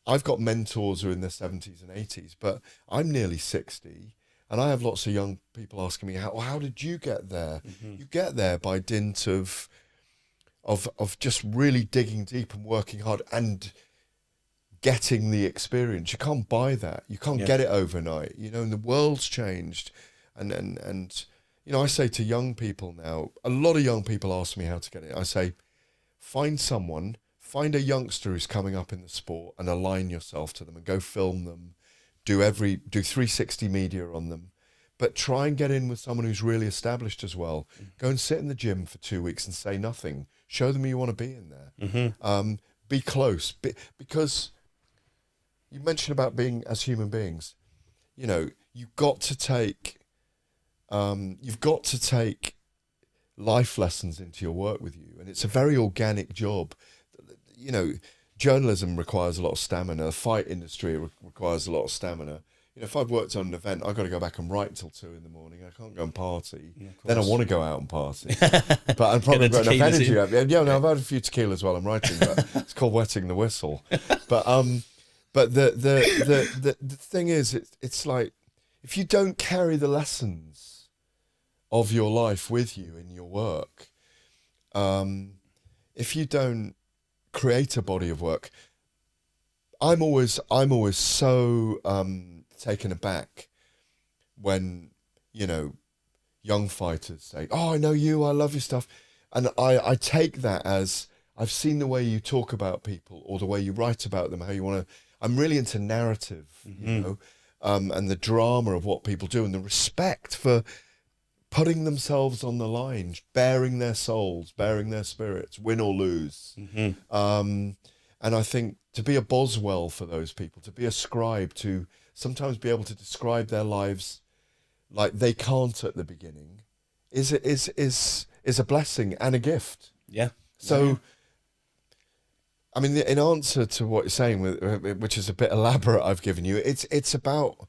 I've got mentors who are in their 70s and 80s, but I'm nearly 60, And I have lots of young people asking me, how did you get there? You get there by dint of just really digging deep and working hard and getting the experience. You can't buy that. You can't get it overnight, you know, and the world's changed. And you know, I say to young people now, a lot of young people ask me how to get it. I say, find a youngster who's coming up in the sport and align yourself to them and go film them, do 360 media on them, but try and get in with someone who's really established as well. Go and sit in the gym for 2 weeks and say nothing. Show them you want to be in there. Be close, because you mentioned about being as human beings. You know, you've got to take life lessons into your work with you, and it's a very organic job. You know, journalism requires a lot of stamina. The fight industry requires a lot of stamina. You know, if I've worked on an event, I've got to go back and write till 2 a.m. I can't go and party. Then I want to go out and party. But I'm probably got enough energy. I've had a few tequilas while I'm writing, but it's called wetting the whistle. But the thing is, it's like, if you don't carry the lessons of your life with you in your work, if you don't create a body of work, I'm always so taken aback when, you know, young fighters say, "Oh, I know you, I love your stuff," and I take that as, I've seen the way you talk about people or the way you write about them, how you want to. I'm really into narrative, you know, and the drama of what people do and the respect for putting themselves on the line, bearing their souls, bearing their spirits, win or lose. And I think to be a Boswell for those people, to be a scribe, to sometimes be able to describe their lives like they can't at the beginning, is a blessing and a gift. Yeah. So, I mean, in answer to what you're saying, which is a bit elaborate, I've given you, it's about,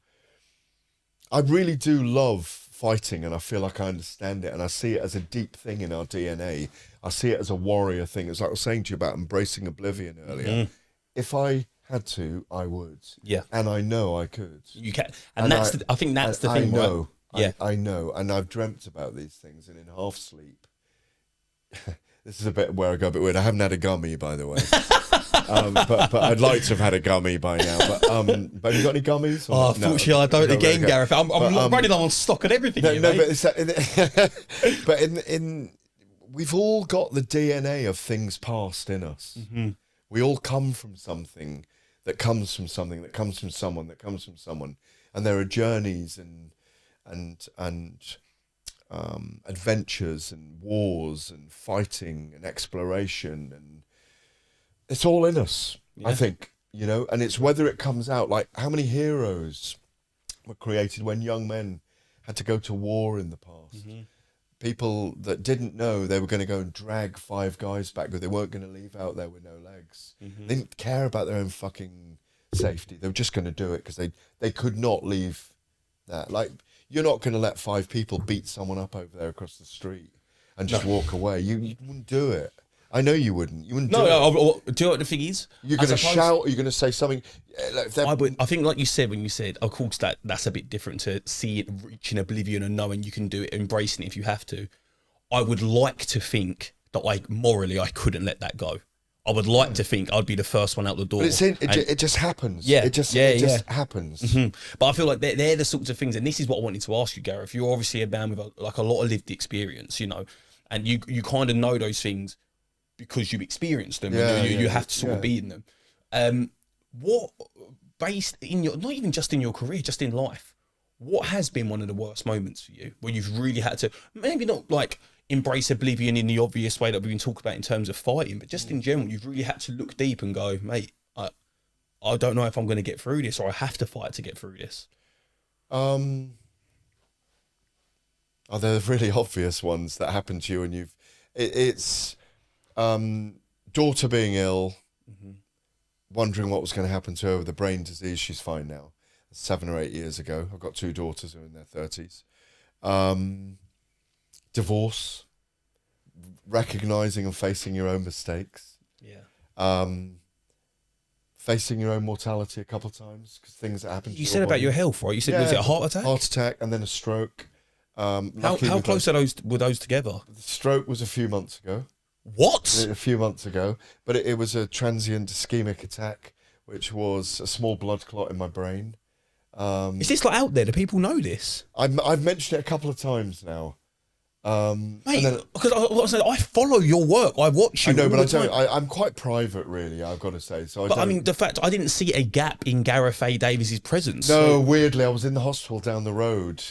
I really do love fighting, and I feel like I understand it, and I see it as a deep thing in our DNA. I see it as a warrior thing. It's like I was saying to you about embracing oblivion earlier. If I had to, I would. Yeah. And I know I could. You can, and I think that's the thing. I know. Right? I know, and I've dreamt about these things, and in half sleep. This is a bit where I go a bit weird. I haven't had a gummy, by the way. But I'd like to have had a gummy by now. But have you got any gummies? Oh, unfortunately, I don't. Again, Gareth, I'm running on stock and everything. But in we've all got the DNA of things past in us. We all come from something that comes from something that comes from someone that comes from someone, and there are journeys and adventures and wars and fighting and exploration, and it's all in us. I think, you know, and it's whether it comes out. Like, how many heroes were created when young men had to go to war in the past? People that didn't know they were going to go and drag 5 guys back, because they weren't going to leave out there with no legs. They didn't care about their own fucking safety. They were just going to do it because they could not leave that. Like, you're not going to let 5 people beat someone up over there across the street and just walk away. You wouldn't do it. I know you wouldn't. You wouldn't do it. Do you know what the thing is? You're going to shout, you're going to say something. I think, like you said, when you said, of course, that's a bit different to see it reaching oblivion and knowing you can do it, embracing it if you have to. I would like to think that morally I couldn't let that go. I would like to think I'd be the first one out the door. But it just happens. Yeah, it just happens. But I feel like they're the sorts of things, and this is what I wanted to ask you, Gareth. You're obviously a man with a lot of lived experience, you know, and you kind of know those things because you experienced them. You have to sort of be in them. What, based in your, not even just in your career, just in life, what has been one of the worst moments for you where you've really had to, maybe not like embrace oblivion in the obvious way that we've been talking about in terms of fighting, but just in general, you've really had to look deep and go, mate, I don't know if I'm going to get through this, or I have to fight to get through this? Are there really obvious ones that happen to you and it's daughter being ill, wondering what was going to happen to her with the brain disease. She's fine now. 7 or 8 years ago. I've got 2 daughters who are in their 30s. Divorce, recognizing and facing your own mistakes. facing your own mortality a couple of times because things that happen to You said about body. your health, right? You said, was it a heart attack? Heart attack and then a stroke. How close were those together? The stroke was a few months ago. What? A few months ago. But it was a transient ischemic attack, which was a small blood clot in my brain. Is this like out there? Do people know this? I've mentioned it a couple of times now. Mate, because I follow your work. I watch you. I know, all but I the time. don't. I'm quite private, really. I've got to say. So, I mean, the fact I didn't see a gap in Gareth A Davies' presence. No, weirdly, I was in the hospital down the road.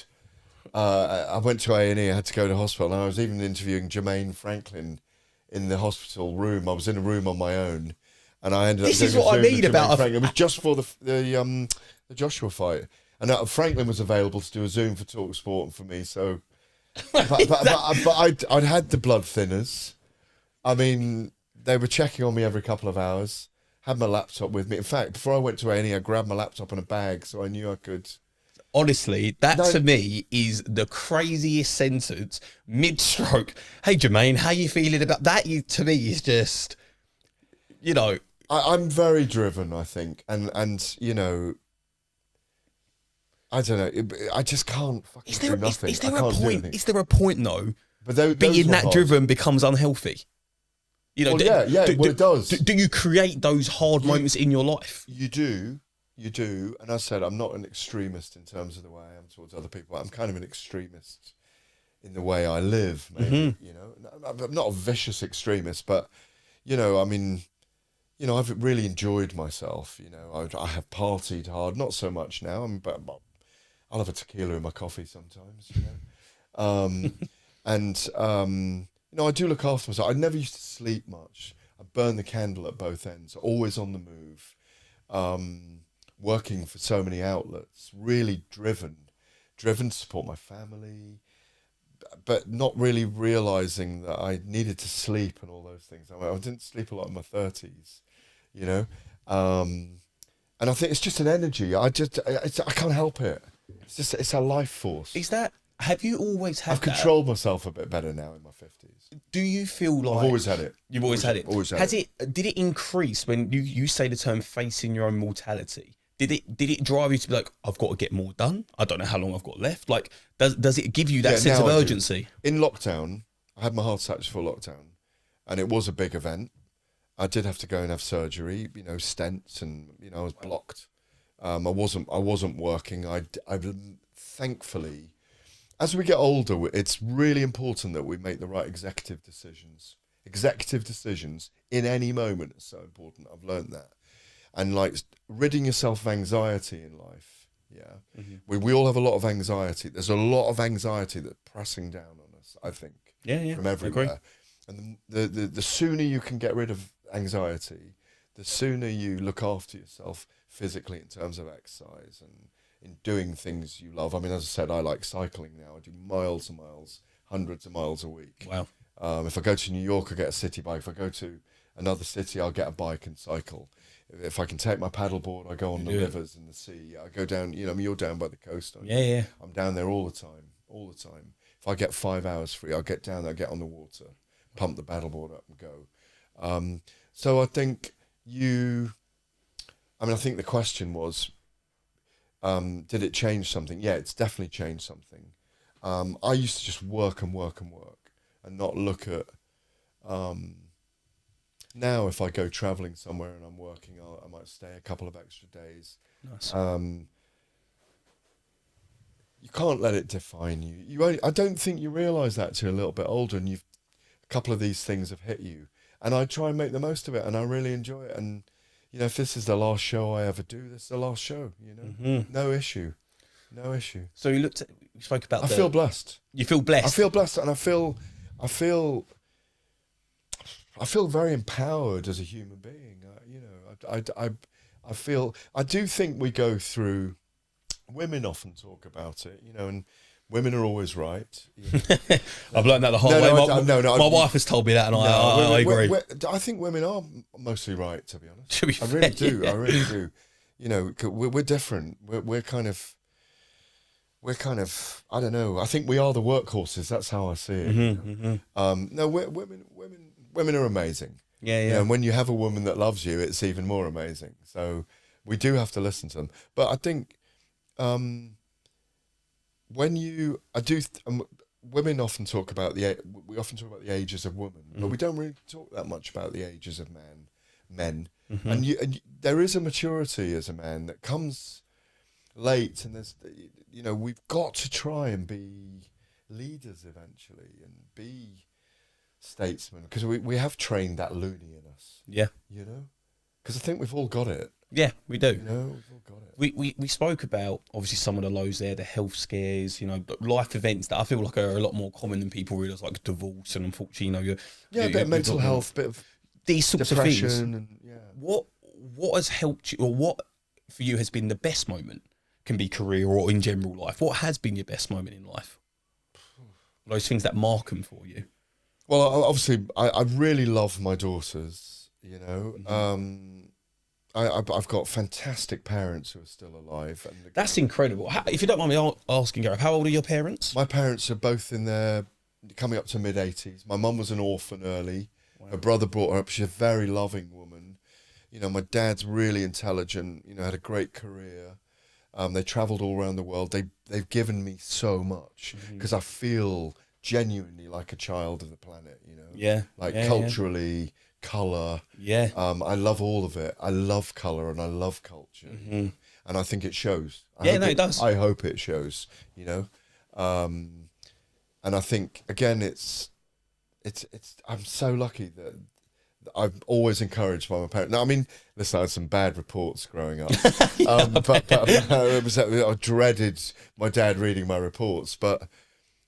I went to A&E. I had to go to hospital, and I was even interviewing Jermaine Franklin in the hospital room. I was in a room on my own, and I ended up. This is what I mean about. It was just for the Joshua fight, and Franklin was available to do a Zoom for TalkSport and for me. So. But I'd had the blood thinners. I mean, they were checking on me every couple of hours. Had my laptop with me. In fact, before I went to A&E, I grabbed my laptop in a bag so I knew I could. Honestly, that to me is the craziest sentence mid-stroke. Hey, Jermaine, how you feeling about that? To me is just, you know. I'm very driven, I think, and you know. I don't know. I just can't fucking do nothing. Is there a point? Is there a point though? But being that driven becomes unhealthy. You know, well, it does. Do you create those hard moments in your life? You do. And I said I'm not an extremist in terms of the way I am towards other people. I'm kind of an extremist in the way I live. Maybe you know, I'm not a vicious extremist, but you know, I mean. You know, I've really enjoyed myself. You know, I have partied hard, not so much now. But I'll have a tequila in my coffee sometimes. You know, you know, I do look after myself. I never used to sleep much. I burn the candle at both ends. Always on the move, working for so many outlets. Really driven to support my family. But not really realising that I needed to sleep and all those things. I didn't sleep a lot in my 30s, you know. And I think it's just an energy. I can't help it. It's a life force. Is that? Have you always had? I've controlled myself a bit better now in my 50s. Do you feel like I've always had it? You've always had it. Always had Has it? Did it increase when you say the term "facing your own mortality"? Did it drive you to be like, I've got to get more done? I don't know how long I've got left. Like, does it give you that sense of urgency? In lockdown, I had my heart attack before lockdown, and it was a big event. I did have to go and have surgery, you know, stents, and you know, I was blocked. I wasn't working. I thankfully, as we get older, it's really important that we make the right executive decisions. Executive decisions in any moment is so important. I've learned that. And like ridding yourself of anxiety in life, yeah. Mm-hmm. We all have a lot of anxiety. There's a lot of anxiety that's pressing down on us, I think. Yeah. From everywhere. And the sooner you can get rid of anxiety, the sooner you look after yourself physically in terms of exercise and in doing things you love. I mean, as I said, I like cycling now. I do miles and miles, hundreds of miles a week. Wow. If I go to New York, I get a city bike. If I go to another city, I'll get a bike and cycle. If I can take my paddleboard, I go on the rivers and the sea. I go down, you know, I mean, you're down by the coast, aren't you? Yeah. I'm down there all the time. If I get 5 hours free, I'll get down there, get on the water, pump the paddleboard up and go. So I think I think the question was, did it change something? Yeah, it's definitely changed something. I used to just work and not look at, now, if I go travelling somewhere and I'm working, I might stay a couple of extra days. Nice. You can't let it define you. I don't think you realise that till you're a little bit older, and a couple of these things have hit you. And I try and make the most of it, and I really enjoy it. And you know, if this is the last show I ever do, this is the last show. You know, No issue. So you spoke about. I feel blessed. You feel blessed. I feel blessed, and I feel very empowered as a human being. You know, I do think we go through. Women often talk about it, you know, and women are always right. You know. I've learned that the hard way. My wife has told me that, and I agree. I think women are mostly right, to be honest. To be fair, I really do. You know, we're different. We're kind of. I don't know. I think we are the workhorses. That's how I see it. Mm-hmm. No, women are amazing. Yeah, You know, yeah. and when you have a woman that loves you, it's even more amazing. So we do have to listen to them. But I think women often talk about we often talk about the ages of women, but we don't really talk that much about the ages of men. And there is a maturity as a man that comes late, and there's, you know, we've got to try and be leaders eventually and be statesmen, because we have trained that loony in us. Yeah. You know, because I think we've all got it. Yeah, we do. You know, we've all got it. We spoke about, obviously, some of the lows there, the health scares, you know, life events that I feel like are a lot more common than people realise, like divorce, and unfortunately, you know, a bit of mental health, bit of these sorts of depression, things. and What has helped you, or what for you has been the best moment? Can be career or in general life. What has been your best moment in life? Those things that mark them for you. Well, obviously, I really love my daughters. You know, I've got fantastic parents who are still alive. And That's incredible. If you don't mind me asking, Gareth, how old are your parents? My parents are both in their coming up to mid-80s. My mum was an orphan early. Wow. Her brother brought her up. She's a very loving woman. You know, my dad's really intelligent. You know, had a great career. They travelled all around the world. They've given me so much because I feel genuinely like a child of the planet. You know, culturally, colour. Yeah, I love all of it. I love colour and I love culture, and I think it shows. It does. I hope it shows. You know, and I think again, it's. I'm so lucky that I'm always encouraged by my parents. Now, I mean, listen, I had some bad reports growing up, but I dreaded my dad reading my reports. But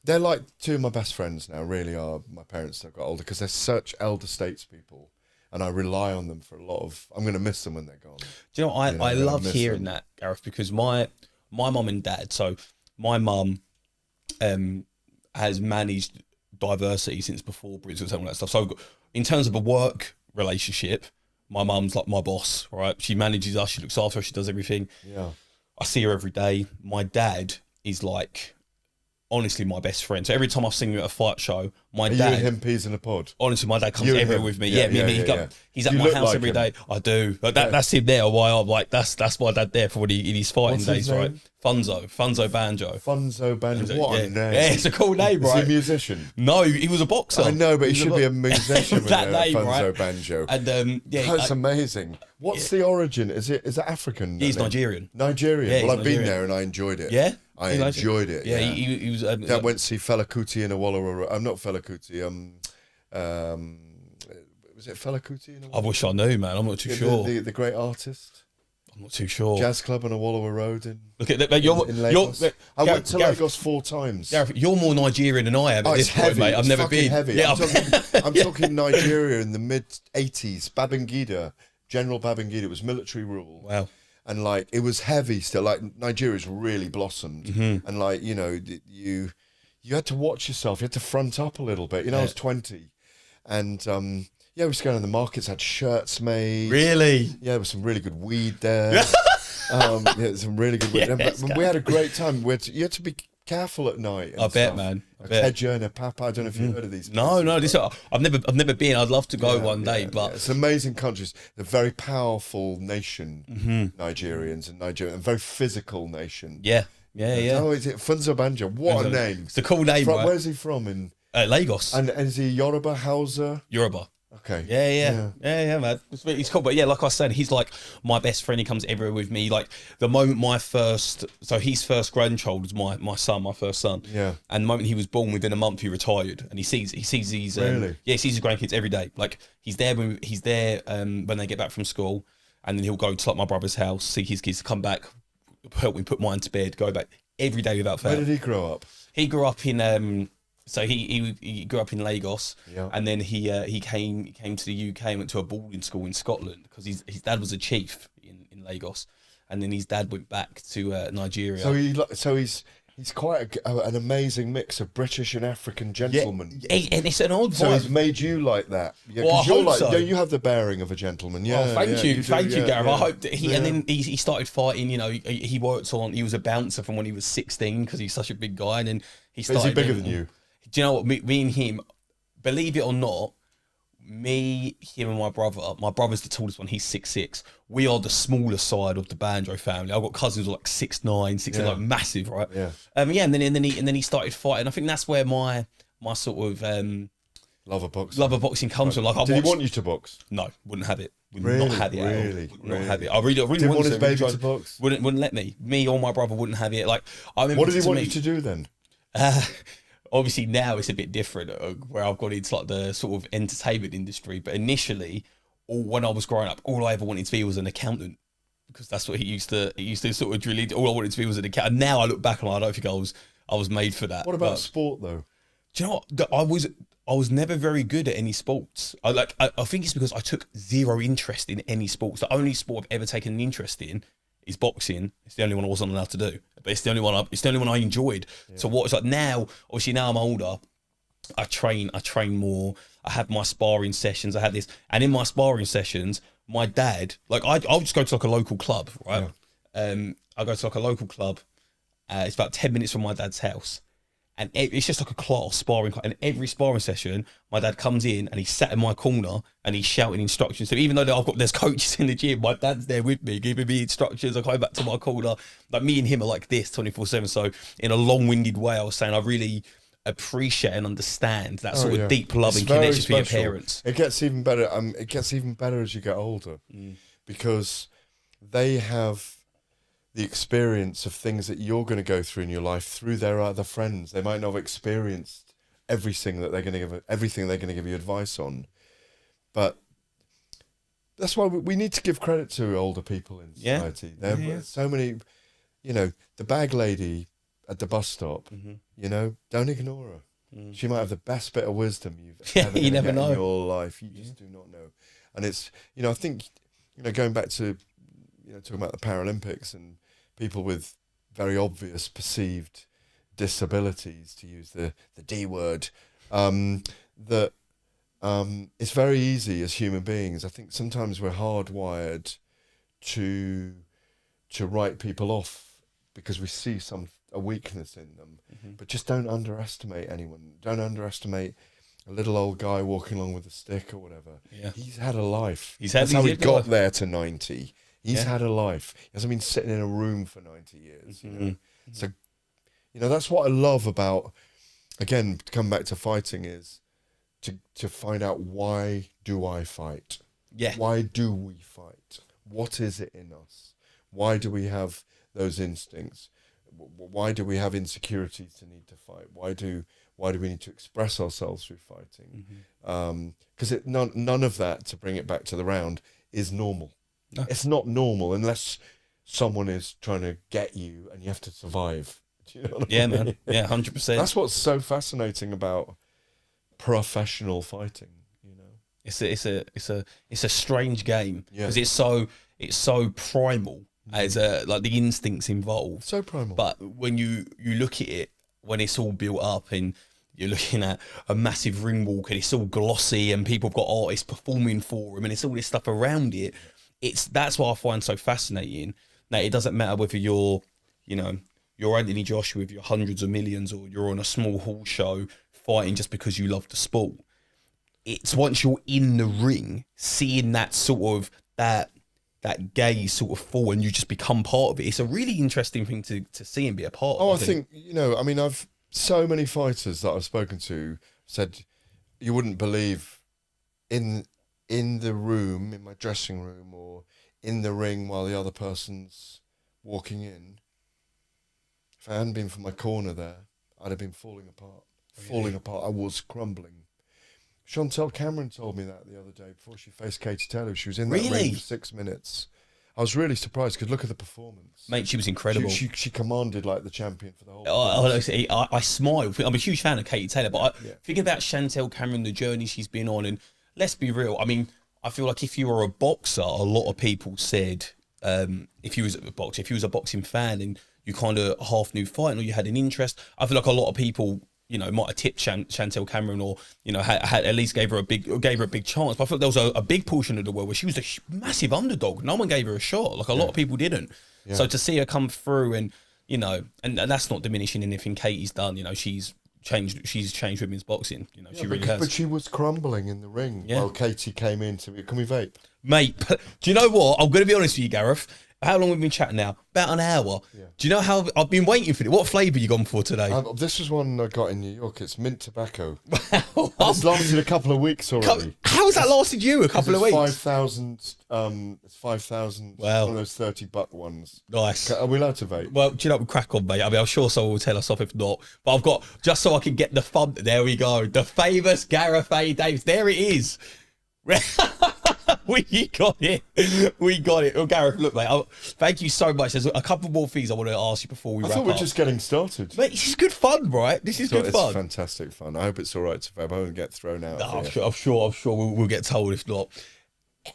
they're like two of my best friends now. Really are my parents that got older, because they're such elder statespeople, and I rely on them for a lot of. I'm going to miss them when they're gone. Do you know? I love hearing that, Gareth, because my mum and dad. So my mum has managed diversity since before Brits and all that stuff. So in terms of a work relationship, my mum's like my boss, right? She manages us, she looks after us, she does everything. Yeah. I see her every day. My dad is like, honestly, my best friend. So every time I sing at a fight show, my dad... you and him peas in a pod? Honestly, my dad comes everywhere with me. He's at my house like every day. I do. But that's him there. Why I'm like, that's my dad there for when in his fighting days, right? Funzo Banjo. Funzo Banjo. What a name. Yeah, it's a cool name, right? Is he a musician? No, he was a boxer. I know, but he should be a musician with that name, Funzo right? Banjo. And that's amazing. What's the origin? Is it African? He's Nigerian. Nigerian. Yeah, well, I've been there and I enjoyed it. Yeah? I enjoyed it. Yeah, he was... Dad went to see Fela Kuti in Awolowo. I'm not Fela Kuti. Was it Fela Kuti in Awolowo? I wish I knew, man. I'm not too sure. The great artist. I'm not too sure. Jazz club on Awolowo Road in Lagos. I went to Lagos 4 times. Gareth, you're more Nigerian than I am at this point, mate. I've never been. Heavy. Yeah, I'm talking Nigeria in the mid-80s. Babangida, General Babangida. It was military rule. Wow. And like it was heavy still. Like Nigeria's really blossomed, and like you know you had to watch yourself. You had to front up a little bit. You know, I was 20, and we used to go to the markets. Had shirts made. Really? Yeah, there was some really good weed there. Some really good weed. But we had a great time. You had to be careful at night. I bet, man. A Kedja and a Papa. I don't know if you've heard of these. No. I've never been. I'd love to go one day, but it's amazing countries. They're a very powerful nation, Nigerians and a very physical nation. Yeah. Oh, is it Funzo Banjo? What a name! It's a cool name. Right? Where's he from? In Lagos. And is he Yoruba, Hausa? Yoruba. Okay. Yeah, man. He's cool. But yeah, like I said, he's like my best friend. He comes everywhere with me. Like the moment his first grandchild was my son, my first son. Yeah. And the moment he was born, within a month he retired, and he sees these he sees his grandkids every day. Like he's there when they get back from school, and then he'll go to like my brother's house, see his kids, come back, help me put mine to bed, go back every day without fail. Where did he grow up? He grew up in So he grew up in Lagos, and then he came to the UK and went to a boarding school in Scotland because his dad was a chief in Lagos, and then his dad went back to Nigeria. So he's quite an amazing mix of British and African gentleman. Yeah, and it's an odd vibe. So he's made you like that. Yeah, well, I hope so. You have the bearing of a gentleman. Yeah. Oh, thank you, Gareth. Yeah. I hope that and then he started fighting. You know, he was a bouncer from when he was 16 because he's such a big guy, and then he started. Is he bigger than you? Do you know what? Me and him, believe it or not, me, him, and my brother. My brother's the tallest one. He's 6'6". We are the smaller side of the Banjo family. I've got cousins who are like 6'9", 6'9", like massive, right? Yeah. And then he started fighting. I think that's where my sort of love of boxing comes from. Like, did he want you to box? No, wouldn't have it. Would Really? not have it. Really? Would not have it. I really Didn't want his to. baby Really to box? Wouldn't let me. Me or my brother wouldn't have it. Like, I remember. What did he want you to do then? Obviously now it's a bit different, where I've got into like the sort of entertainment industry. But initially, when I was growing up, all I ever wanted to be was an accountant, because that's what he used to sort of drill into. All I wanted to be was an accountant. And now I look back and I don't think I was made for that. What about sport though? Do you know what? I was never very good at any sports. I think it's because I took zero interest in any sports. The only sport I've ever taken an interest in is boxing. It's the only one I wasn't allowed to do, but it's the only one I enjoyed. Yeah. So what it's like now, obviously now I'm older, I train more. I have my sparring sessions. I have this, and in my sparring sessions, my dad, like I'll just go to like a local club, right? Yeah. I go to like a local club. It's about 10 minutes from my dad's house. And it's just like a class sparring. And every sparring session, my dad comes in and he's sat in my corner and he's shouting instructions. So even though there's coaches in the gym, my dad's there with me, giving me instructions. I go back to my corner. Like, me and him are like this 24/7. So in a long-winded way, I was saying I really appreciate and understand that sort of deep love and connection for your parents. It gets even better. It gets even better as you get older, because they have the experience of things that you're going to go through in your life through their other friends. They might not have experienced everything they're going to give you advice on, but that's why we need to give credit to older people in society. There are so many, the bag lady at the bus stop. Don't ignore her. She might have the best bit of wisdom you've ever you never know in your life. You just do not know. And it's, I think, going back to, talking about the Paralympics and people with very obvious perceived disabilities, to use the D word, that it's very easy as human beings. I think sometimes we're hardwired to write people off because we see a weakness in them. But just don't underestimate anyone. Don't underestimate a little old guy walking along with a stick or whatever. Yeah. He's had a life. That's how he got there to 90. He's had a life. He hasn't been sitting in a room for 90 years. So, that's what I love about, again, to come back to fighting, is to find out, why do I fight? Yeah. Why do we fight? What is it in us? Why do we have those instincts? Why do we have insecurities to need to fight? Why do we need to express ourselves through fighting? Because none of that, to bring it back to the round, is normal. No. It's not normal unless someone is trying to get you and you have to survive. Do you know what I mean? Man. Yeah, 100%. That's what's so fascinating about professional fighting. It's a strange game, because it's so primal, as like the instincts involved. So primal. But when you look at it, when it's all built up and you're looking at a massive ring walk and it's all glossy and people have got artists performing for them and it's all this stuff around it. That's what I find so fascinating. Now, it doesn't matter whether you're Anthony Joshua with your hundreds of millions, or you're on a small hall show fighting just because you love the sport. It's once you're in the ring, seeing that sort of that gaze sort of fall, and you just become part of it. It's a really interesting thing to see and be a part of. I think I've so many fighters that I've spoken to said, you wouldn't believe, in the room, in my dressing room, or in the ring while the other person's walking in, if I hadn't been for my corner there, I'd have been falling apart. I was crumbling. Chantel Cameron told me that the other day before she faced Katie Taylor. She was in that ring for 6 minutes. I was really surprised, because look at the performance. Mate, she was incredible. She commanded like the champion for the whole I smile. I'm a huge fan of Katie Taylor, but thinking about Chantel Cameron, the journey she's been on, and let's be real, I mean, I feel like if you were a boxer, a lot of people said, if you was a boxing fan and you kind of half knew fighting or you had an interest, I feel like a lot of people, might have tipped Chantel Cameron, or, had at least gave her a big chance. But I feel there was a big portion of the world where she was a massive underdog. No one gave her a shot. Like, a lot of people didn't. Yeah. So to see her come through and, and that's not diminishing anything Katie's done. She's She's changed women's boxing. You know, she really but, has. But she was crumbling in the ring while Katie came in to. Can we vape, mate? Do you know what? I'm going to be honest with you, Gareth. How long have we been chatting now? About an hour. Yeah. Do you know how I've been waiting for it? What flavour you gone for today? This was one I got in New York. It's mint tobacco. It's lasted a couple of weeks already. How's that lasted you a couple of weeks? 5,000. It's 5,000. Wow. One of those $30 ones. Nice. Are we allowed to vape? Well, do you know what? Crack on, mate. I mean, I'm sure someone will tell us off if not. But I've got, just so I can get the fun. There we go. The famous Gareth A Davies. There it is. We got it. We got it. Well, Gareth, look, mate, thank you so much. There's a couple more things I want to ask you before we wrap up. I thought we're just getting started. Mate, this is good fun, right? This is good fun. It's fantastic fun. I hope it's all right to vape. I won't get thrown out. No, I'm sure we'll get told if not.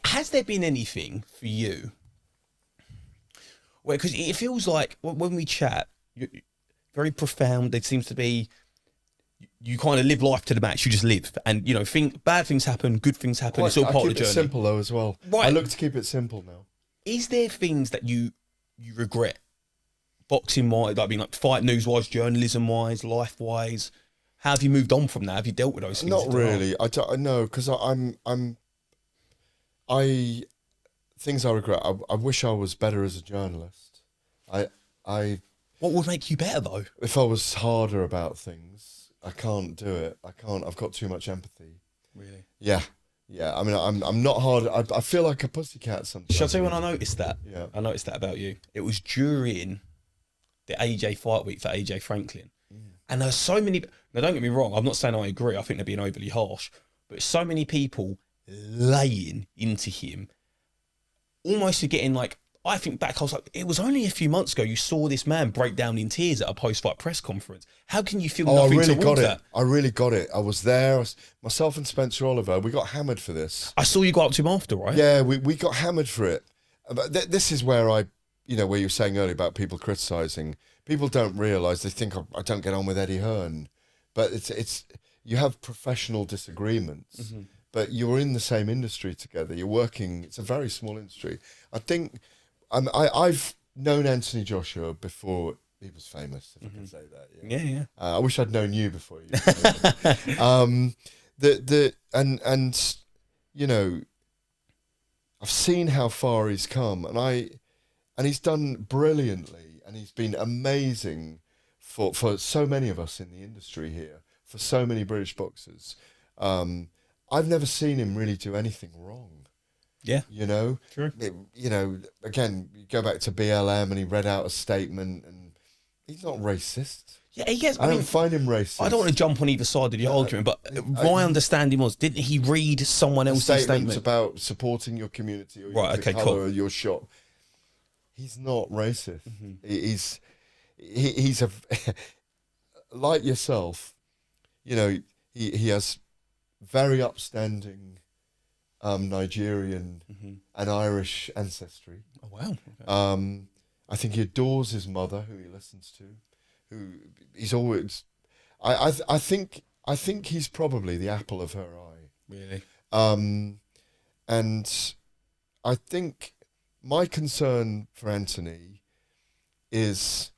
Has there been anything for you? Well, because it feels like when we chat, you're very profound. There seems to be... You kind of live life to the max. You just live, and you know, bad things happen, good things happen. It's all part of the journey. It's simple though as well. Right. I look to keep it simple now. Is there things that you regret, boxing wise? I mean, like fight news wise, journalism wise, life wise. How have you moved on from that? Have you dealt with those things? Not really. I know because things I regret. I wish I was better as a journalist. What would make you better though? If I was harder about things. I can't do it. I can't. I've got too much empathy. Really? Yeah. I mean, I'm not hard. I feel like a pussycat sometimes. Shall I tell you when I noticed that? Yeah. I noticed that about you. It was during the AJ fight week for AJ Franklin. And there's so many... Now, don't get me wrong. I'm not saying I agree. I think they're being overly harsh. But so many people laying into him, almost to getting like... I think back, I was like, it was only a few months ago you saw this man break down in tears at a post-fight press conference. How can you feel nothing towards that? I really got it. I was there. Myself and Spencer Oliver, we got hammered for this. I saw you go up to him after, right? Yeah, we got hammered for it. But this is where where you were saying earlier about people criticising. People don't realise, they think I don't get on with Eddie Hearn. But it's you have professional disagreements, but you're in the same industry together. You're working, it's a very small industry. I think... I've known Anthony Joshua before he was famous, if I can say that. Yeah. I wish I'd known you before you. And you know, I've seen how far he's come, and he's done brilliantly, and he's been amazing for so many of us in the industry here, for so many British boxers. I've never seen him really do anything wrong. Yeah. You know? True. Again, you go back to BLM and he read out a statement and he's not racist. Yeah, he gets... I don't find him racist. I don't want to jump on either side of the argument, but my understanding was, didn't he read someone else's statement? About supporting your community or right, your colour or your shot. He's not racist. He's a... like yourself, you know, he has very upstanding... Nigerian and Irish ancestry. Oh wow! Okay. I think he adores his mother, who he listens to. Who he's always. I think he's probably the apple of her eye. Really. And I think my concern for Anthony is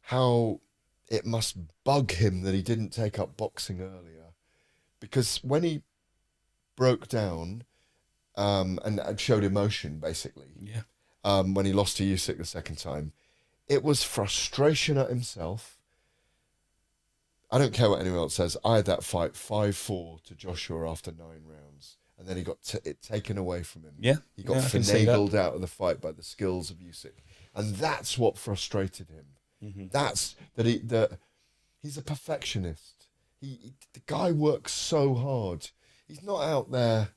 how it must bug him that he didn't take up boxing earlier, because when he broke down. And showed emotion, basically. Yeah. When he lost to Usyk the second time, it was frustration at himself. I don't care what anyone else says. I had that fight 5-4 to Joshua after 9 rounds, and then he got it taken away from him. Yeah. He got finagled out of the fight by the skills of Usyk, and that's what frustrated him. That's that he's a perfectionist. The guy works so hard. He's not out there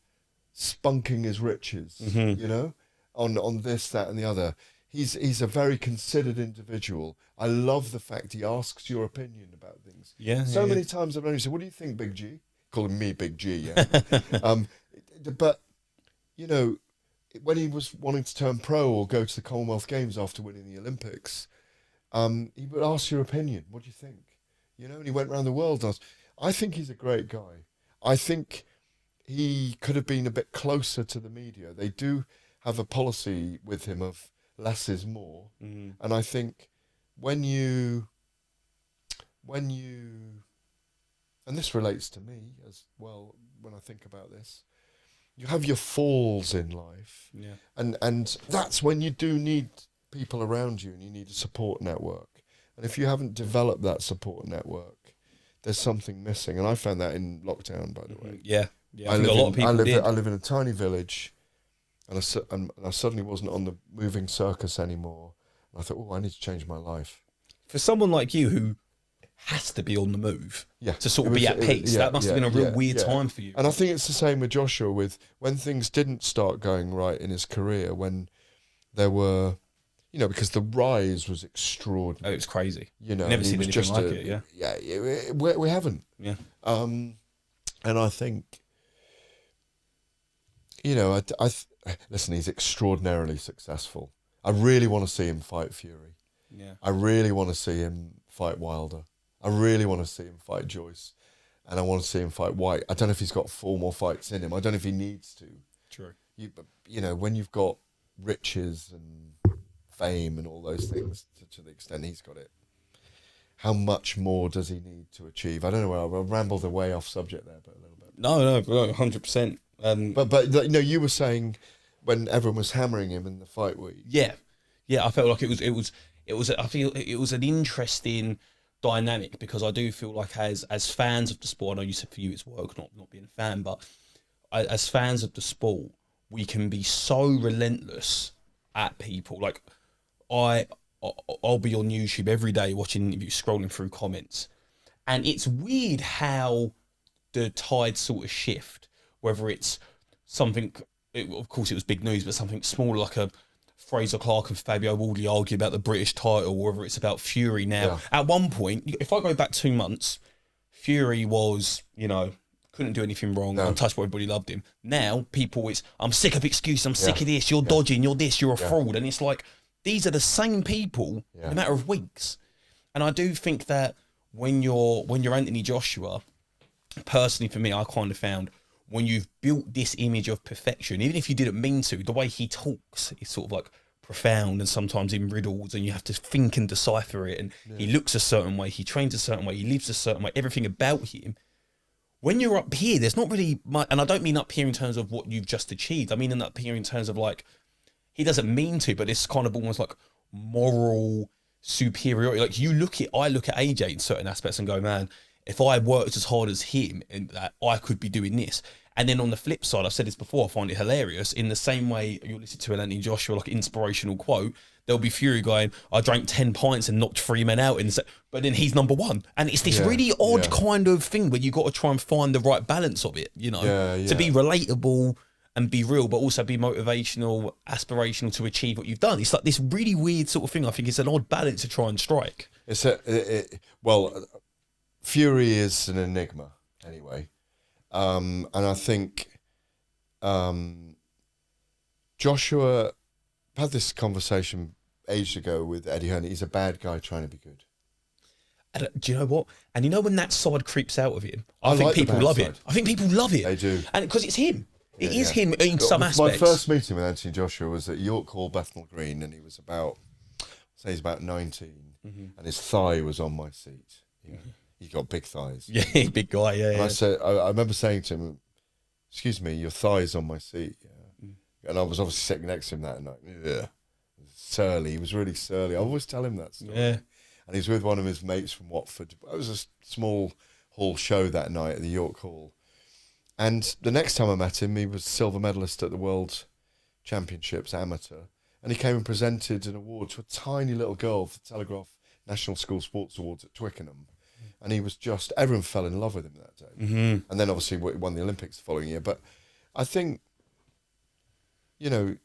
spunking his riches, you know, on this, that, and the other. He's a very considered individual. I love the fact he asks your opinion about things. Yeah. So many times I've only said, "What do you think, Big G?" Calling me Big G. Yeah. But you know, when he was wanting to turn pro or go to the Commonwealth Games after winning the Olympics, he would ask your opinion. What do you think? You know, and he went around the world. I think he's a great guy. I think he could have been a bit closer to the media. They do have a policy with him of less is more. And I think when you and this relates to me as well when I think about this, you have your falls in life, and that's when you do need people around you, and you need a support network. And if you haven't developed that support network, there's something missing. And I found that in lockdown, by the way. Yeah. I think a lot of people did. I live in a tiny village, and I suddenly wasn't on the moving circus anymore. And I thought, I need to change my life. For someone like you who has to be on the move to sort of be at peace, that must have been a real weird time for you. And I think it's the same with Joshua, with when things didn't start going right in his career, when there were, because the rise was extraordinary. Oh, it's crazy. Never seen anything like it, we haven't. Yeah. And I think, listen, he's extraordinarily successful. I really want to see him fight Fury. Yeah. I really want to see him fight Wilder. I really want to see him fight Joyce. And I want to see him fight White. I don't know if he's got 4 more fights in him. I don't know if he needs to. True. When you've got riches and fame and all those things to the extent he's got it, how much more does he need to achieve? I don't know. I rambled away off subject there, but a little bit. No, 100%. But you were saying when everyone was hammering him in the fight week. Yeah, I felt like it was. I feel it was an interesting dynamic, because I do feel like as fans of the sport, I know you said for you it's work, not being a fan, but as fans of the sport, we can be so relentless at people. Like I'll be on YouTube every day watching interviews, scrolling through comments, and it's weird how the tide sort of shift. Whether it's something, of course it was big news, but something smaller like a Fraser Clark and Fabio Wardley argue about the British title, or whether it's about Fury now. Yeah. At one point, if I go back 2 months, Fury was, couldn't do anything wrong, untouchable, everybody loved him. Now, I'm sick of excuses, I'm sick of this, you're dodging, you're this, you're a fraud. And it's like, these are the same people in a matter of weeks. And I do think that when you're Anthony Joshua, personally for me, I kind of found, when you've built this image of perfection, even if you didn't mean to, the way he talks is sort of like profound and sometimes in riddles, and you have to think and decipher it. And he looks a certain way, he trains a certain way, he lives a certain way, everything about him. When you're up here, there's not really much, and I don't mean up here in terms of what you've just achieved. I mean up here in terms of like, he doesn't mean to, but it's kind of almost like moral superiority. Like I look at AJ in certain aspects and go, man, if I worked as hard as him, and that I could be doing this. And then on the flip side, I've said this before, I find it hilarious. In the same way you'll listen to an Anthony Joshua, like inspirational quote, there'll be Fury going, I drank 10 pints and knocked 3 men out. But then he's number 1. And it's this really odd kind of thing where you got to try and find the right balance of it, to be relatable and be real, but also be motivational, aspirational to achieve what you've done. It's like this really weird sort of thing. I think it's an odd balance to try and strike. Fury is an enigma anyway. And I think Joshua had this conversation ages ago with Eddie Hearn. He's a bad guy trying to be good. And, do you know what? And when that side creeps out of him, I think people love it. I think people love it. They do. And because it's him. It is him in some aspects. My first meeting with Anthony Joshua was at York Hall, Bethnal Green, and he was about 19, and his thigh was on my seat. He's got big thighs. Yeah, big guy, And I remember saying to him, excuse me, your thigh's on my seat. And I was obviously sitting next to him that night. Yeah. Surly. He was really surly. I always tell him that story. Yeah. And he's with one of his mates from Watford. It was a small hall show that night at the York Hall. And the next time I met him, he was silver medalist at the World Championships, amateur. And he came and presented an award to a tiny little girl for the Telegraph National School Sports Awards at Twickenham. And he was everyone fell in love with him that day. And then obviously he won the Olympics the following year. But I think, I've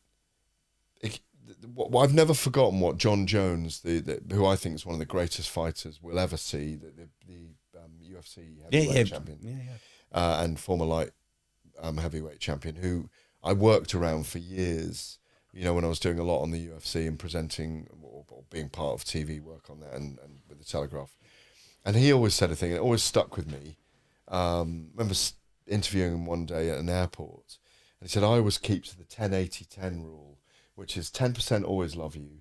never forgotten what John Jones, who I think is one of the greatest fighters we'll ever see, the UFC heavyweight champion, and former light heavyweight champion, who I worked around for years, when I was doing a lot on the UFC and presenting or being part of TV work on that and with the Telegraph. And he always said a thing, and it always stuck with me. I remember interviewing him one day at an airport, and he said, I always keep to the 10-80-10 rule, which is 10% always love you,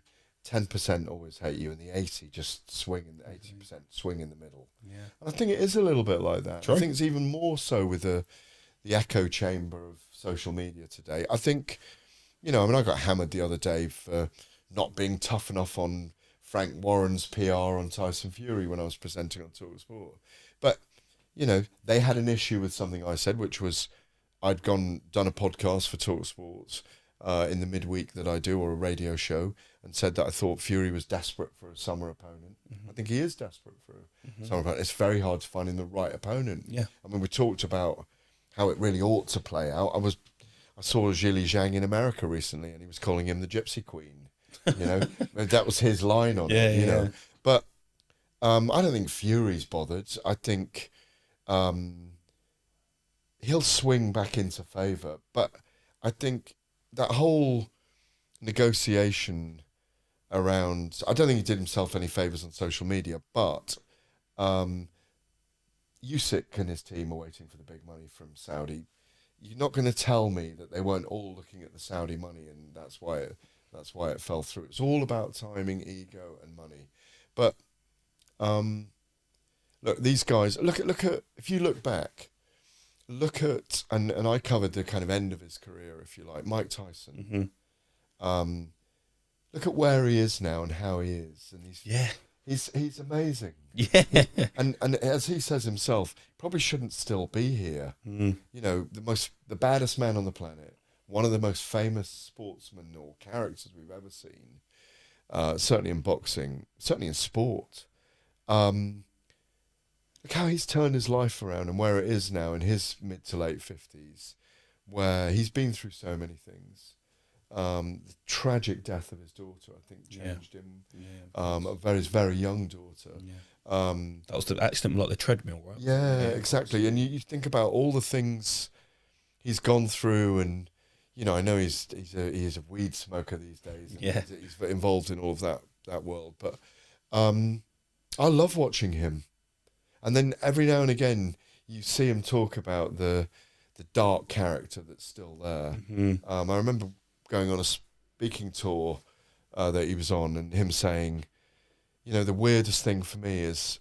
10% always hate you, and the 80 just swing in the 80% swing in the middle. Yeah. And I think it is a little bit like that. True. I think it's even more so with the echo chamber of social media today. I think, I got hammered the other day for not being tough enough on Frank Warren's PR on Tyson Fury when I was presenting on TalkSport. But, they had an issue with something I said, which was I'd done a podcast for TalkSport in the midweek that I do, or a radio show, and said that I thought Fury was desperate for a summer opponent. I think he is desperate for a summer opponent. It's very hard to find him the right opponent. Yeah. I mean, we talked about how it really ought to play out. I saw Zhili Zhang in America recently, and he was calling him the Gypsy Queen. That was his line on it. You know, but I don't think Fury's bothered. I think he'll swing back into favour. But I think that whole negotiation around, I don't think he did himself any favours on social media, but Usyk and his team are waiting for the big money from Saudi. You're not going to tell me that they weren't all looking at the Saudi money, and that's why it fell through. It's all about timing, ego, and money. But look, these guys. Look at. If you look back, and I covered the kind of end of his career, if you like, Mike Tyson. Look at where he is now and how he is, and he's amazing. Yeah. And as he says himself, probably shouldn't still be here. The baddest man on the planet, one of the most famous sportsmen or characters we've ever seen, certainly in boxing, certainly in sport. Look how he's turned his life around and where it is now in his mid to late 50s, where he's been through so many things. The tragic death of his daughter, I think, changed him. His very young daughter. That was the accident, like the treadmill, right? Yeah, exactly. And you think about all the things he's gone through, and I know he's a weed smoker these days. And he's involved in all of that world. But I love watching him. And then every now and again, you see him talk about the dark character that's still there. I remember going on a speaking tour that he was on, and him saying, the weirdest thing for me is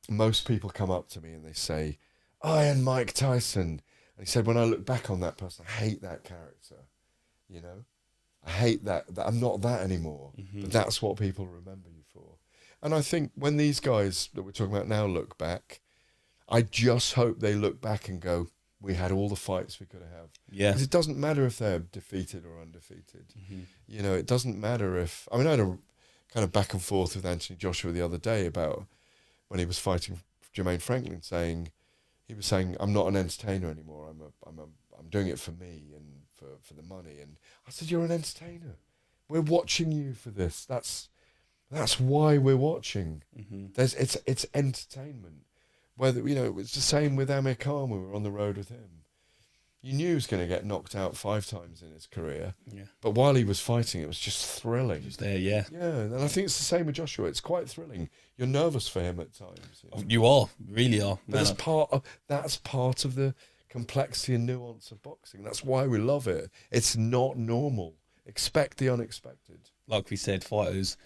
most people come up to me and they say, Iron Mike Tyson. And he said, when I look back on that person, I hate that character. I hate that I'm not that anymore. But that's what people remember you for. And I think when these guys that we're talking about now look back, I just hope they look back and go, we had all the fights we could have. Yeah. Because it doesn't matter if they're defeated or undefeated. It doesn't matter if... I had a kind of back and forth with Anthony Joshua the other day about when he was fighting Jermaine Franklin, he was saying, I'm not an entertainer anymore. I'm doing it for me and for the money. And I said, you're an entertainer. We're watching you for this. That's why we're watching. It's entertainment. Whether it's the same with Amir Khan when we were on the road with him. You knew he was going to get knocked out 5 times in his career. But while he was fighting, it was just thrilling. He was there, yeah. Yeah, and I think it's the same with Joshua. It's quite thrilling. You're nervous for him at times. You are, really are. But that's part of the complexity and nuance of boxing. That's why we love it. It's not normal. Expect the unexpected. Like we said, fighters,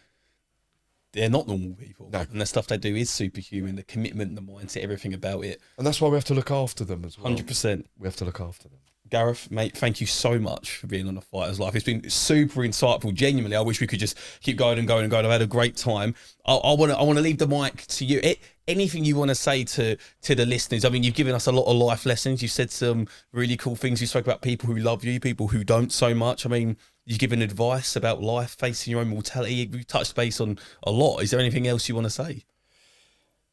they're not normal people. No. And the stuff they do is superhuman, the commitment, the mindset, everything about it. And that's why we have to look after them as well. 100%. We have to look after them. Gareth, mate, thank you so much for being on A Fighter's Life. It's been super insightful. Genuinely, I wish we could just keep going and going and going. I've had a great time. I want to leave the mic to you. Anything you want to say to the listeners? I mean, you've given us a lot of life lessons. You said some really cool things. You spoke about people who love you, people who don't so much. I mean, you've given advice about life, facing your own mortality. We've touched base on a lot. Is there anything else you want to say?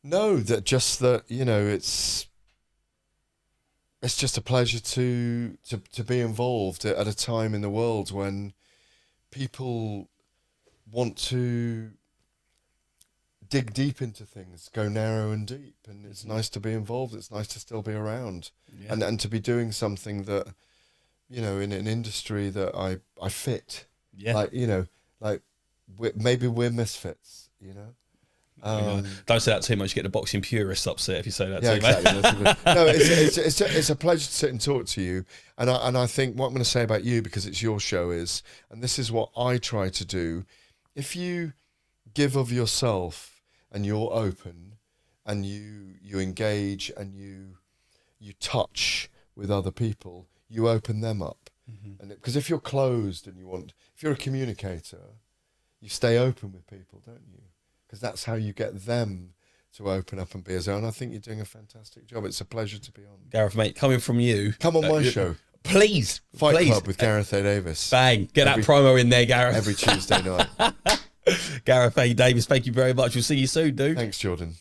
No, it's just a pleasure to be involved at a time in the world when people want to dig deep into things, go narrow and deep, and it's nice to be involved. It's nice to still be around, and to be doing something that, in an industry that I fit. Yeah. Maybe we're misfits, Don't say that too much. You get the boxing purists upset if you say that too, exactly. Mate. No, it's a pleasure to sit and talk to you. And I think what I'm going to say about you, because it's your show, is, and this is what I try to do, if you give of yourself and you're open and you engage and you touch with other people, you open them up. And because if you're closed and if you're a communicator, you stay open with people, don't you? Because that's how you get them to open up and be as own. I think you're doing a fantastic job. It's a pleasure to be on. Gareth, mate, coming from you. Come on my show. Please. Fight please. Club with Gareth A Davies. Bang. Get that promo in there, Gareth. Every Tuesday night. Gareth A Davies, thank you very much. We'll see you soon, dude. Thanks, Jordan.